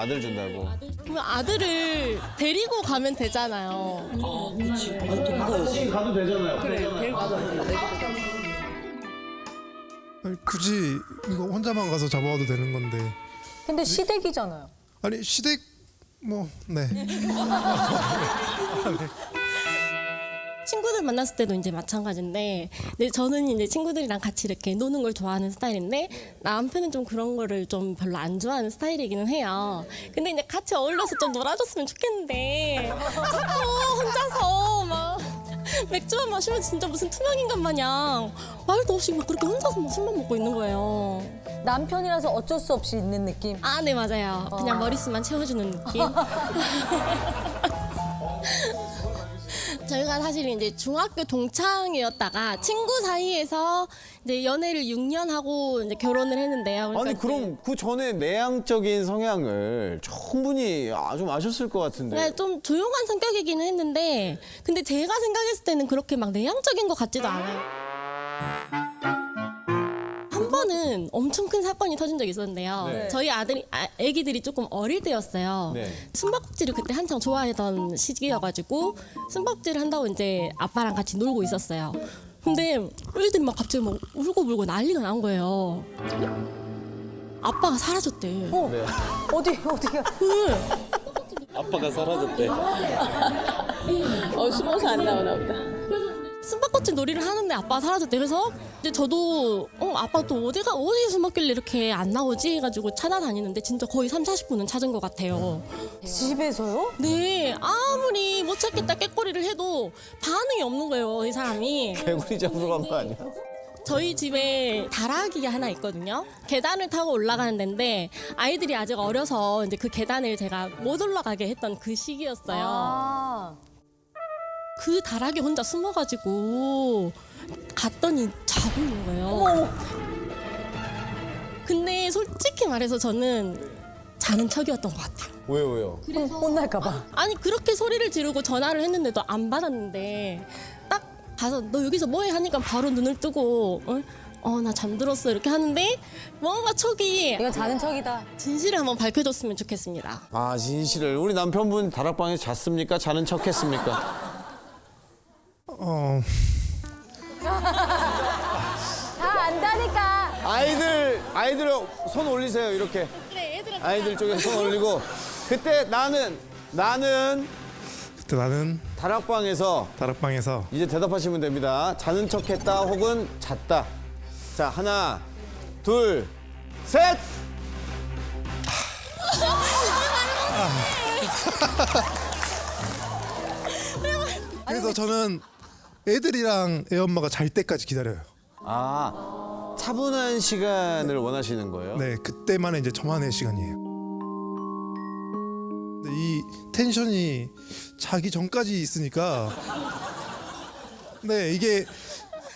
그러면 아들을 데리고 가면 되잖아요. 그렇지. 가도 되잖아요. 그래, 굳이 이거 혼자만 가서 잡아와도 되는 건데. 근데 시댁이잖아요. 아니 시댁 네. 친구들 만났을 때도 이제 마찬가지인데, 근데 저는 이제 친구들이랑 같이 이렇게 노는 걸 좋아하는 스타일인데 남편은 좀 그런 거를 좀 별로 안 좋아하는 스타일이기는 해요. 근데 이제 같이 어울려서 좀 놀아줬으면 좋겠는데 자꾸 혼자서 막 맥주만 마시면 진짜 무슨 투명인간 마냥 말도 없이 막 그렇게 혼자서 막 술만 먹고 있는 거예요. 남편이라서 어쩔 수 없이 있는 느낌? 아, 네, 맞아요. 그냥 머릿수만 채워주는 느낌. 저희가 사실 이제 중학교 동창이었다가 친구 사이에서 이제 연애를 6년 하고 이제 결혼을 했는데요. 그러니까 아니 그럼 그 전에 내향적인 성향을 충분히 좀 아셨을 것 같은데. 네, 좀 조용한 성격이기는 했는데, 근데 제가 생각했을 때는 그렇게 막 내향적인 것 같지도 않아요. 한 번은 엄청 큰 사건이 터진 적이 있었는데요. 네. 저희 애기들이 조금 어릴 때였어요. 네. 숨바꼭질을 그때 한창 좋아하던 시기여가지고 숨바꼭질을 한다고 이제 아빠랑 같이 놀고 있었어요. 근데 애들이 막 갑자기 막 울고 난리가 난 거예요. 아빠가 사라졌대. 네. 어디가? 아빠가 사라졌대. 숨어서 안 나오나 보다. 숨바꼭질 놀이를 하는데 아빠가 사라졌대. 그래서 이제 저도 아빠 또 어디 숨었길래 이렇게 안 나오지 해가지고 찾아다니는데 진짜 거의 30-40분은 찾은 것 같아요. 집에서요? 네, 아무리 못 찾겠다 꾀꼬리를 해도 반응이 없는 거예요, 이 사람이. 개구리 잡으러 간 거 아니야? 저희 집에 다락이가 하나 있거든요. 계단을 타고 올라가는 데인데 아이들이 아직 어려서 이제 그 계단을 제가 못 올라가게 했던 그 시기였어요. 그 다락에 혼자 숨어가지고 갔더니 자고 있는 거예요. 근데 솔직히 말해서 저는 자는 척이었던 것 같아요. 왜요? 혼날까 봐. 아니 그렇게 소리를 지르고 전화를 했는데도 안 받았는데 딱 가서 너 여기서 뭐해 하니까 바로 눈을 뜨고 나 잠들었어 이렇게 하는데 뭔가 촉이 이건 자는 척이다. 진실을 한번 밝혀줬으면 좋겠습니다. 아 진실을. 우리 남편분 다락방에서 잤습니까? 자는 척했습니까? 다 안다니까. 아이들 손 올리세요 이렇게. 그래, 애들한테 아이들 쪽에 손 올리고. 그때 나는 다락방에서 이제 대답하시면 됩니다. 자는 척했다 혹은 잤다. 자 하나 둘 셋. 그래서 저는 애들이랑 애 엄마가 잘 때까지 기다려요. 아 차분한 시간을 원하시는 거예요? 네, 그때만의 이제 저만의 시간이에요. 근데 이 텐션이 자기 전까지 있으니까 네 이게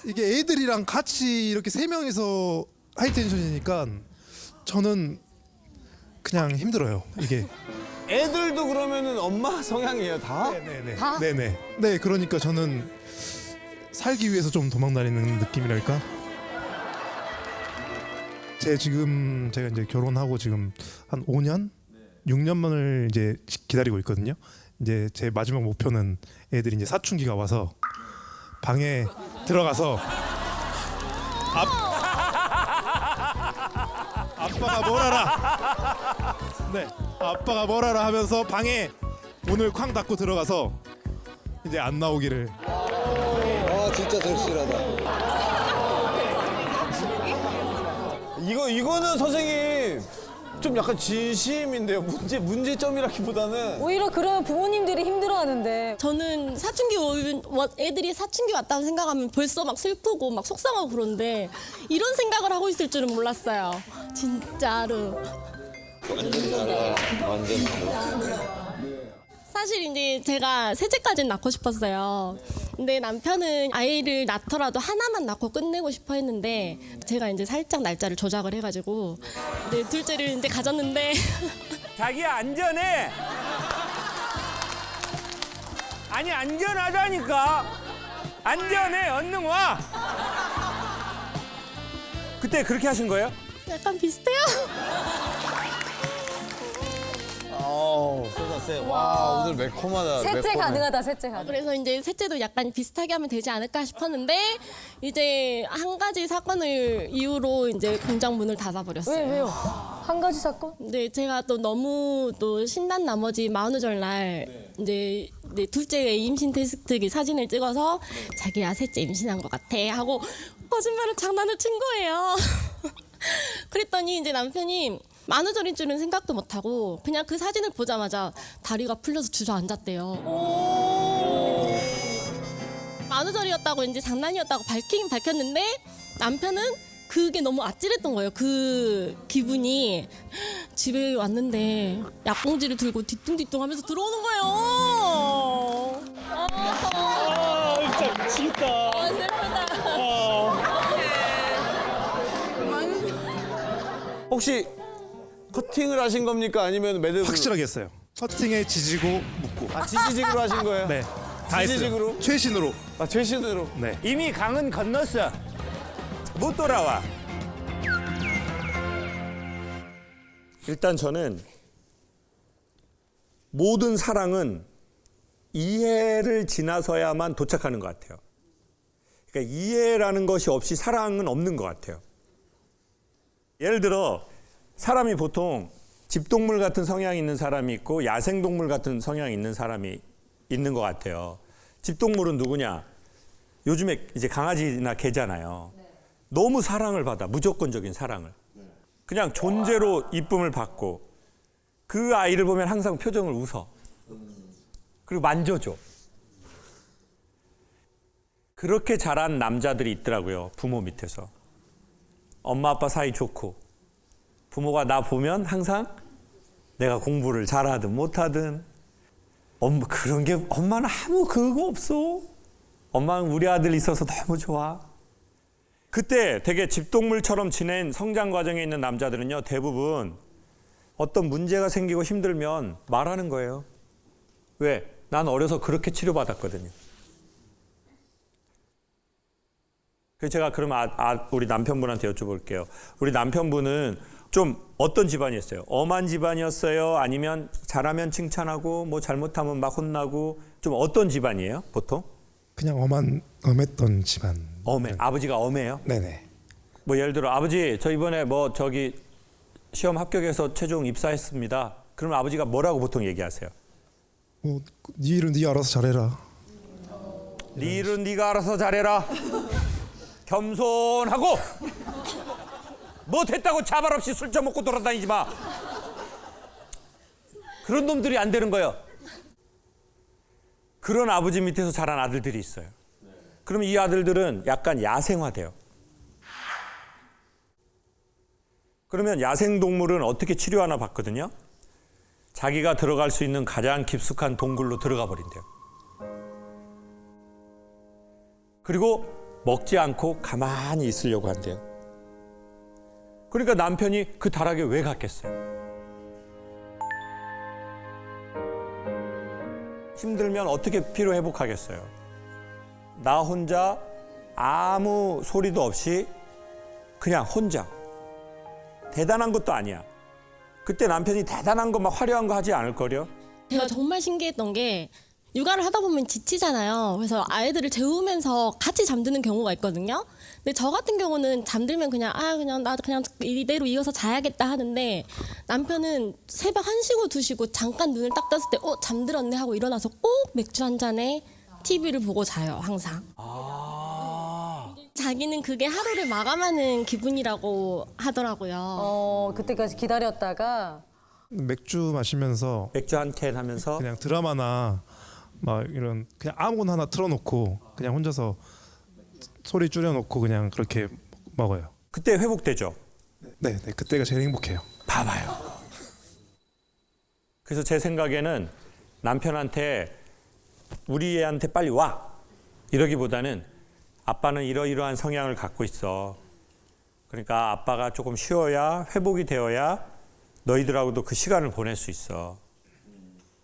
애들이랑 같이 이렇게 세 명이서 하이 텐션이니까 저는 그냥 힘들어요 이게. 애들도 그러면은 엄마 성향이에요 다? 네네네. 다? 네네. 네 그러니까 저는 살기 위해서 좀 도망다니는 느낌이랄까. 제가 이제 결혼하고 지금 한 5년, 6년만을 이제 기다리고 있거든요. 이제 제 마지막 목표는 애들이 이제 사춘기가 와서 방에 들어가서 아빠가 뭘 알아? 네, 아빠가 뭘 알아 하면서 방에 문을 쾅 닫고 들어가서 이제 안 나오기를. 아 진짜 절실하다. 이거는 선생님 좀 약간 진심인데요. 문제점이라기보다는 오히려 그러면 부모님들이 힘들어하는데. 저는 애들이 사춘기 왔다고 생각하면 벌써 막 슬프고 막 속상하고 그런데 이런 생각을 하고 있을 줄은 몰랐어요. 진짜로. 완전 달라. 완전 달라. 사실 이제 제가 셋째까지는 낳고 싶었어요. 근데 남편은 아이를 낳더라도 하나만 낳고 끝내고 싶어 했는데 제가 이제 살짝 날짜를 조작을 해가지고 이제 둘째를 이제 가졌는데 자기야 안전해. 아니 안전하다니까. 안전해. 얼른 와. 그때 그렇게 하신 거예요? 약간 비슷해요. 쏟았어요. 와 오늘 매콤하다. 셋째 매콤해. 가능하다, 셋째 가능. 그래서 이제 셋째도 약간 비슷하게 하면 되지 않을까 싶었는데 이제 한 가지 사건을 이유로 이제 공장 문을 닫아버렸어요. 왜요? 한 가지 사건? 네, 제가 또 너무 또 신난 나머지 마흔우절 날 이제 둘째 임신 테스트 사진을 찍어서 자기야 셋째 임신한 것 같아 하고 거짓말을 장난을 친 거예요. 그랬더니 이제 남편이 만우절인 줄은 생각도 못하고 그냥 그 사진을 보자마자 다리가 풀려서 주저앉았대요. 만우절이었다고 이제 장난이었다고 밝히긴 밝혔는데 남편은 그게 너무 아찔했던 거예요. 그 기분이. 집에 왔는데 약봉지를 들고 뒤뚱뒤뚱 하면서 들어오는 거예요. 진짜 미치겠다. 슬프다. 혹시 커팅을 하신 겁니까? 아니면 매듭? 확실하게 했어요. 커팅에 지지고 묶고. 아 지지직으로 하신 거예요? 네. 다 했어요. 지지직으로? 최신으로. 아 최신으로? 네. 이미 강은 건넜어. 못 돌아와. 일단 저는 모든 사랑은 이해를 지나서야만 도착하는 것 같아요. 그러니까 이해라는 것이 없이 사랑은 없는 것 같아요. 예를 들어 사람이 보통 집동물 같은 성향이 있는 사람이 있고 야생동물 같은 성향이 있는 사람이 있는 것 같아요. 집동물은 누구냐? 요즘에 이제 강아지나 개잖아요. 너무 사랑을 받아, 무조건적인 사랑을. 그냥 존재로 이쁨을 받고 그 아이를 보면 항상 표정을 웃어. 그리고 만져줘. 그렇게 자란 남자들이 있더라고요, 부모 밑에서. 엄마 아빠 사이 좋고 부모가 나 보면 항상 내가 공부를 잘하든 못하든 그런 게 엄마는 아무 그거 없어. 엄마는 우리 아들 있어서 너무 좋아. 그때 되게 집동물처럼 지낸 성장 과정에 있는 남자들은요, 대부분 어떤 문제가 생기고 힘들면 말하는 거예요. 왜? 난 어려서 그렇게 치료받았거든요. 그래서 제가 그러면 우리 남편분한테 여쭤볼게요. 우리 남편분은 좀 어떤 집안이었어요? 엄한 집안이었어요? 아니면 잘하면 칭찬하고 뭐 잘못하면 막 혼나고 좀 어떤 집안이에요, 보통? 그냥 엄했던 집안. 엄해. 아버지가 엄해요? 네네. 뭐 예를 들어 아버지 저 이번에 뭐 저기 시험 합격해서 최종 입사했습니다. 그러면 아버지가 뭐라고 보통 얘기하세요? 뭐 네 일은 네 알아서 잘해라. 네 일은 네가 알아서 잘해라. 겸손하고 못했다고 자발 없이 술 처먹고 돌아다니지 마. 그런 놈들이 안 되는 거예요. 그런 아버지 밑에서 자란 아들들이 있어요. 그러면 이 아들들은 약간 야생화돼요. 그러면 야생동물은 어떻게 치료하나 봤거든요. 자기가 들어갈 수 있는 가장 깊숙한 동굴로 들어가 버린대요. 그리고 먹지 않고 가만히 있으려고 한대요. 그러니까 남편이 그 다락에 왜 갔겠어요? 힘들면 어떻게 피로 회복하겠어요? 나 혼자 아무 소리도 없이 그냥 혼자. 대단한 것도 아니야. 그때 남편이 대단한 거 막 화려한 거 하지 않을 거려? 제가 정말 신기했던 게 육아를 하다 보면 지치잖아요. 그래서 아이들을 재우면서 같이 잠드는 경우가 있거든요. 근데 저 같은 경우는 잠들면 그냥 나 그냥 이대로 이어서 자야겠다 하는데 남편은 새벽 1시고 2시고 잠깐 눈을 딱 떴을 때 잠들었네 하고 일어나서 꼭 맥주 한 잔에 TV를 보고 자요, 항상. 자기는 그게 하루를 마감하는 기분이라고 하더라고요. 그때까지 기다렸다가 맥주 마시면서 맥주 한 캔 하면서 그냥 드라마나 막 이런 그냥 아무거나 하나 틀어놓고 그냥 혼자서 소리 줄여놓고 그냥 그렇게 먹어요. 그때 회복되죠? 네, 그때가 제일 행복해요. 봐봐요. 그래서 제 생각에는 남편한테 우리 애한테 빨리 와 이러기보다는 아빠는 이러이러한 성향을 갖고 있어. 그러니까 아빠가 조금 쉬어야 회복이 되어야 너희들하고도 그 시간을 보낼 수 있어.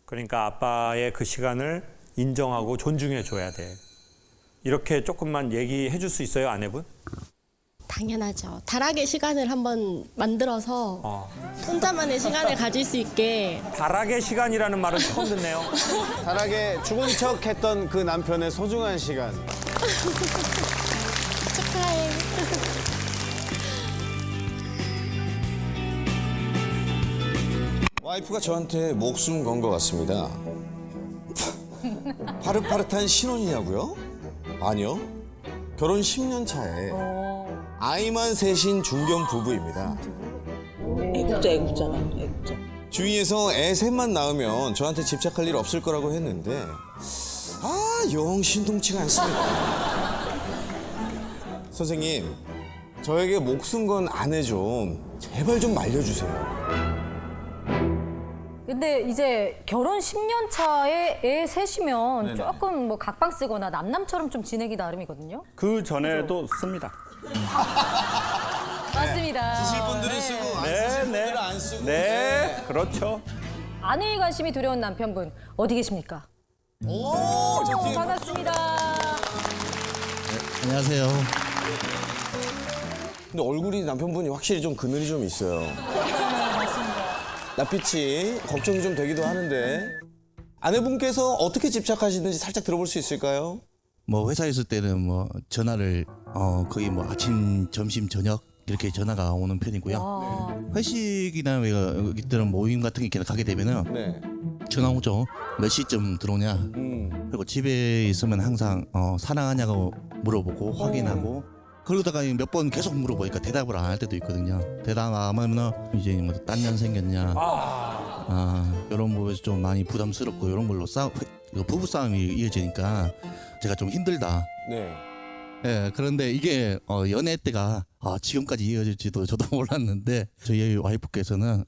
그러니까 아빠의 그 시간을 인정하고 존중해 줘야 돼. 이렇게 조금만 얘기해 줄 수 있어요, 아내분? 당연하죠. 다락의 시간을 한번 만들어서 혼자만의 시간을 가질 수 있게. 다락의 시간이라는 말은 처음 듣네요. 다락에 죽은 척 했던 그 남편의 소중한 시간. 축하해. 와이프가 저한테 목숨 건 것 같습니다. 파릇파릇한 신혼이냐고요? 아니요. 결혼 10년 차에 아이만 셋인 중견 부부입니다. 애국자잖아. 주위에서 애 셋만 낳으면 저한테 집착할 일 없을 거라고 했는데 영 신통치가 않습니다. 선생님, 저에게 목숨 건 아내 좀 제발 좀 말려주세요. 근데 이제 결혼 10년 차에 애 셋이면 네네. 조금 뭐 각방 쓰거나 남남처럼 좀 지내기 나름이거든요. 그 전에도 씁니다. 맞습니다. 쓰실 분들은 쓰고 안 쓰실 분들은 안 쓰고. 네, 그렇죠. 아내의 관심이 두려운 남편분 어디 계십니까? 오, 반갑습니다. 안녕하세요. 근데 얼굴이 남편분이 확실히 좀 그늘이 좀 있어요. 낯빛이 걱정이 좀 되기도 하는데 아내분께서 어떻게 집착하시는지 살짝 들어볼 수 있을까요? 뭐 회사에 있을 때는 뭐 전화를 거의 뭐 아침, 점심, 저녁 이렇게 전화가 오는 편이고요. 회식이나 이때는 모임 같은 게 가게 되면은 네. 전화 오죠. 몇 시쯤 들어오냐. 그리고 집에 있으면 항상 사랑하냐고 물어보고 확인하고. 그러다가 몇 번 계속 물어보니까 대답을 안 할 때도 있거든요. 대답 안 하면 이제 뭐 딴 년 생겼냐. 이런 부분에서 좀 많이 부담스럽고 이런 걸로 부부 싸움이 이어지니까 제가 좀 힘들다. 네. 예, 그런데 이게 연애 때가 지금까지 이어질지도 저도 몰랐는데 저희 와이프께서는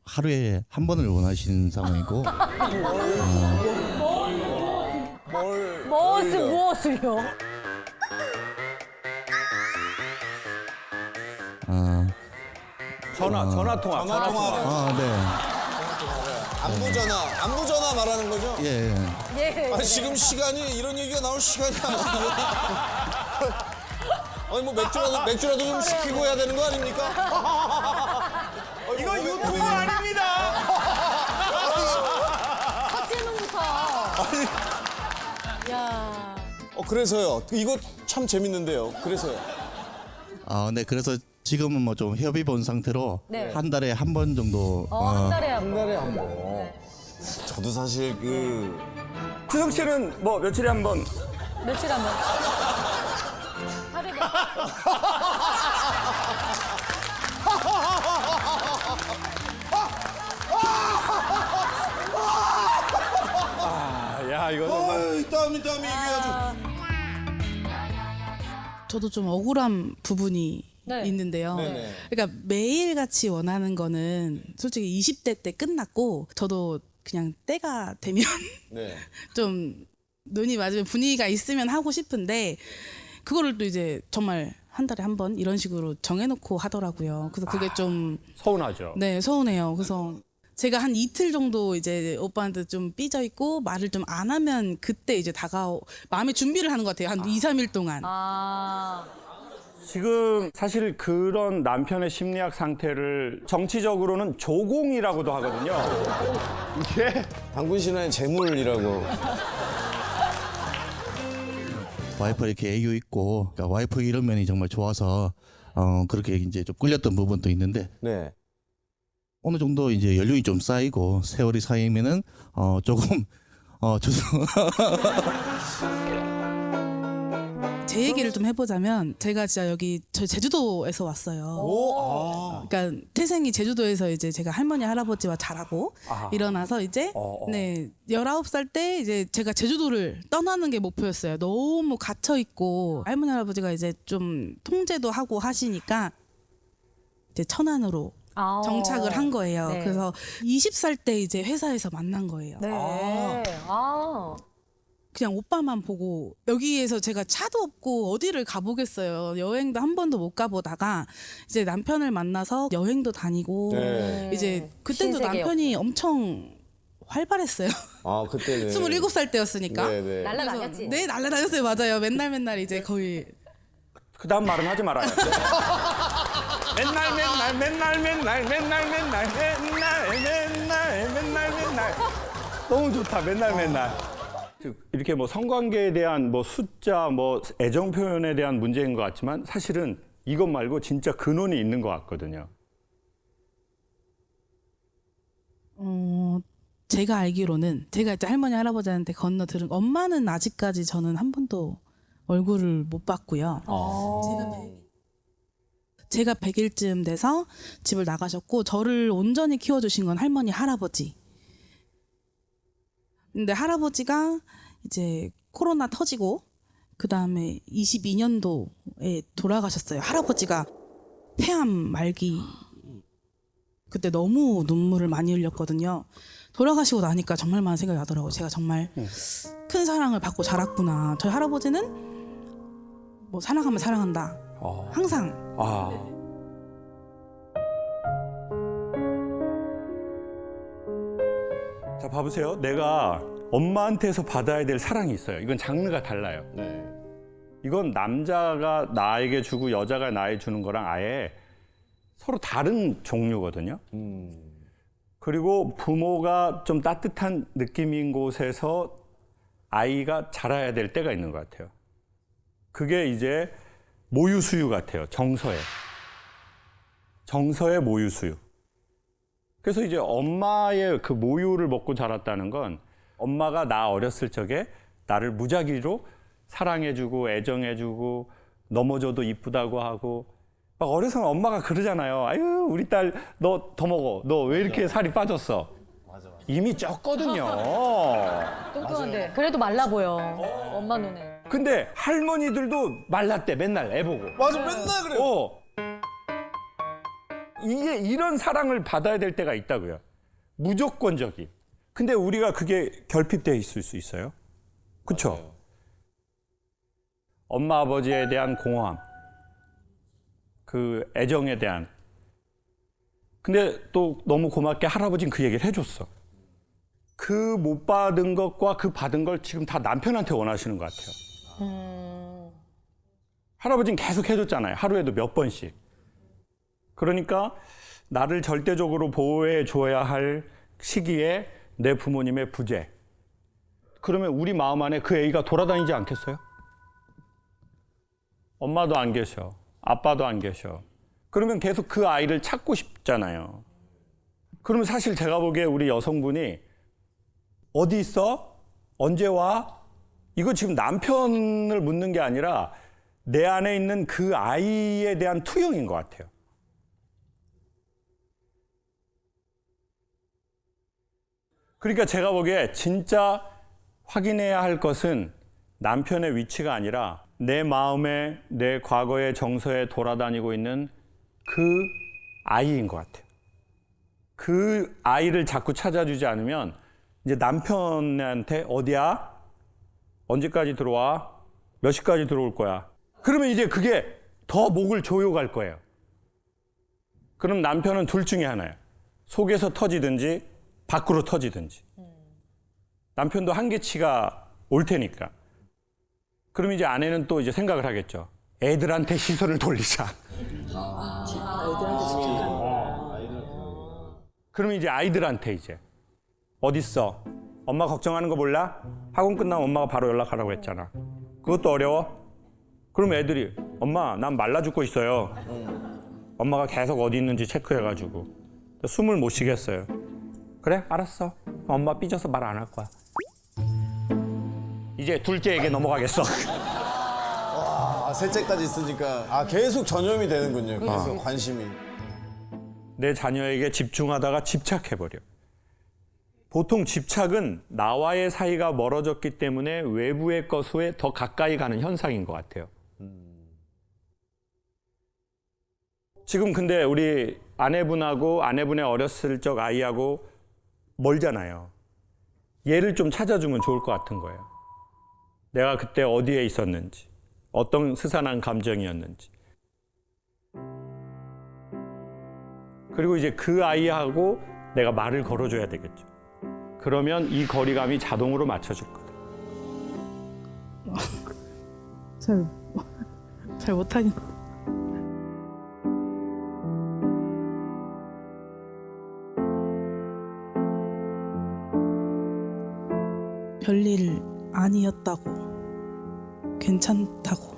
하루에 한 번을 원하시는 상황이고. 무엇을요? 전화 통화. 네. 안부 전화 말하는 거죠? 예. 예. 지금 시간이 이런 얘기가 나올 시간이 아니에요. 아니 뭐 맥주라도 좀 시키고 해야 되는 거 아닙니까? 이거 유튜브 아닙니다. 사진부터. 야. 그래서요. 이거 참 재밌는데요. 그래서요. 네. 그래서 지금은 뭐 좀 협의 본 상태로 네. 한 달에 한 번 정도. 한 달에 한 번. 한 번. 저도 사실 주성 씨는 뭐 며칠에 한 번. 며칠 한 번. 하루에 야, 이거 정말. 땀이 이게 아주. 저도 좀 억울한 부분이 네. 있는데요. 네네. 그러니까 매일 같이 원하는 거는 솔직히 20대 때 끝났고 저도 그냥 때가 되면 네. 좀 눈이 맞으면 분위기가 있으면 하고 싶은데 그거를 또 이제 정말 한 달에 한 번 이런 식으로 정해놓고 하더라고요. 그래서 그게 좀 서운하죠. 네, 서운해요. 그래서 제가 한 이틀 정도 이제 오빠한테 좀 삐져 있고 말을 좀 안 하면 그때 이제 마음의 준비를 하는 것 같아요. 한 2, 3일 동안. 지금 사실 그런 남편의 심리학 상태를 정치적으로는 조공이라고도 하거든요. 이게 당군 신화의 재물이라고. 와이프 이렇게 애교 있고 그러니까 와이프 이런 면이 정말 좋아서 그렇게 이제 좀 끌렸던 부분도 있는데 네. 어느 정도 이제 연륜이 좀 쌓이고 세월이 쌓이면은 조금 제 얘기를 좀 해보자면 제가 진짜 저 제주도에서 왔어요. 그러니까 태생이 제주도에서 이제 제가 할머니 할아버지와 자라고 일어나서 이제 네 19살 때 이제 제가 제주도를 떠나는 게 목표였어요. 너무 갇혀 있고 할머니 할아버지가 이제 좀 통제도 하고 하시니까 이제 천안으로 정착을 한 거예요. 네. 그래서 20살 때 이제 회사에서 만난 거예요. 네. 그냥 오빠만 보고 여기에서 제가 차도 없고 어디를 가보겠어요. 여행도 한 번도 못 가보다가 이제 남편을 만나서 여행도 다니고 네. 이제 그때도 신세계였구나. 남편이 엄청 활발했어요. 그때는 27살 때였으니까. 네네. 날라다녔지. 네, 날라다녔어요. 맞아요. 맨날 이제 거의 그 다음 말은 하지 말아요. 맨날. 너무 좋다. 맨날. 이렇게 뭐 성관계에 대한 뭐 숫자, 뭐 애정 표현에 대한 문제인 것 같지만 사실은 이것 말고 진짜 근원이 있는 것 같거든요. 제가 알기로는 제가 이제 할머니 할아버지한테 건너 들은 엄마는 아직까지 저는 한 번도 얼굴을 못 봤고요. 제가 100일쯤 돼서 집을 나가셨고 저를 온전히 키워주신 건 할머니 할아버지. 근데 할아버지가 이제 코로나 터지고 그 다음에 22년도에 돌아가셨어요. 할아버지가 폐암 말기 그때 너무 눈물을 많이 흘렸거든요. 돌아가시고 나니까 정말 많은 생각이 나더라고요. 제가 정말 큰 사랑을 받고 자랐구나. 저희 할아버지는 뭐 사랑하면 사랑한다. 항상. 자, 봐보세요. 내가 엄마한테서 받아야 될 사랑이 있어요. 이건 장르가 달라요. 네. 이건 남자가 나에게 주고 여자가 나에게 주는 거랑 아예 서로 다른 종류거든요. 그리고 부모가 좀 따뜻한 느낌인 곳에서 아이가 자라야 될 때가 있는 것 같아요. 그게 이제 모유수유 같아요. 정서의 모유수유. 그래서 이제 엄마의 그 모유를 먹고 자랐다는 건 엄마가 나 어렸을 적에 나를 무작위로 사랑해주고 애정해주고 넘어져도 이쁘다고 하고 막 어려서 엄마가 그러잖아요. 아유 우리 딸 너 더 먹어. 너 왜 이렇게 살이 빠졌어? 이미 쪘거든요. 뚱뚱한데 그래도 말라 보여. 엄마 눈에. 근데 할머니들도 말랐대 맨날 애 보고. 맞아, 맨날 그래요. 이게 이런 사랑을 받아야 될 때가 있다고요. 무조건적인. 근데 우리가 그게 결핍되어 있을 수 있어요. 그렇죠? 엄마 아버지에 대한 공허함, 그 애정에 대한. 근데 또 너무 고맙게 할아버지는 그 얘기를 해줬어. 그 못 받은 것과 그 받은 걸 지금 다 남편한테 원하시는 것 같아요. 할아버지는 계속 해줬잖아요. 하루에도 몇 번씩. 그러니까 나를 절대적으로 보호해 줘야 할 시기에 내 부모님의 부재. 그러면 우리 마음 안에 그 애가 돌아다니지 않겠어요? 엄마도 안 계셔. 아빠도 안 계셔. 그러면 계속 그 아이를 찾고 싶잖아요. 그러면 사실 제가 보기에 우리 여성분이 어디 있어? 언제 와? 이거 지금 남편을 묻는 게 아니라 내 안에 있는 그 아이에 대한 투영인 것 같아요. 그러니까 제가 보기에 진짜 확인해야 할 것은 남편의 위치가 아니라 내 마음에 내 과거의 정서에 돌아다니고 있는 그 아이인 것 같아요. 그 아이를 자꾸 찾아주지 않으면 이제 남편한테 어디야? 언제까지 들어와? 몇 시까지 들어올 거야? 그러면 이제 그게 더 목을 조여갈 거예요. 그럼 남편은 둘 중에 하나예요. 속에서 터지든지 밖으로 터지든지. 남편도 한계치가 올 테니까. 그럼 이제 아내는 또 이제 생각을 하겠죠. 애들한테 시선을 돌리자. 그럼 이제 아이들한테 이제 어딨어? 엄마 걱정하는 거 몰라? 학원 끝나면 엄마가 바로 연락하라고 했잖아. 그것도 어려워? 그럼 애들이 엄마 난 말라 죽고 있어요. 엄마가 계속 어디 있는지 체크해가지고 숨을 못 쉬겠어요. 그래 알았어. 엄마 삐져서 말 안 할 거야. 이제 둘째에게 넘어가겠어. 와, 셋째까지 있으니까 계속 전염이 되는군요. 계속 관심이. 내 자녀에게 집중하다가 집착해버려. 보통 집착은 나와의 사이가 멀어졌기 때문에 외부의 것에 더 가까이 가는 현상인 것 같아요. 지금 근데 우리 아내분하고 아내분의 어렸을 적 아이하고 멀잖아요. 얘를 좀 찾아주면 좋을 것 같은 거예요. 내가 그때 어디에 있었는지, 어떤 스산한 감정이었는지. 그리고 이제 그 아이하고 내가 말을 걸어줘야 되겠죠. 그러면 이 거리감이 자동으로 맞춰질 거다. 잘 못하겠네. 별일 아니었다고, 괜찮다고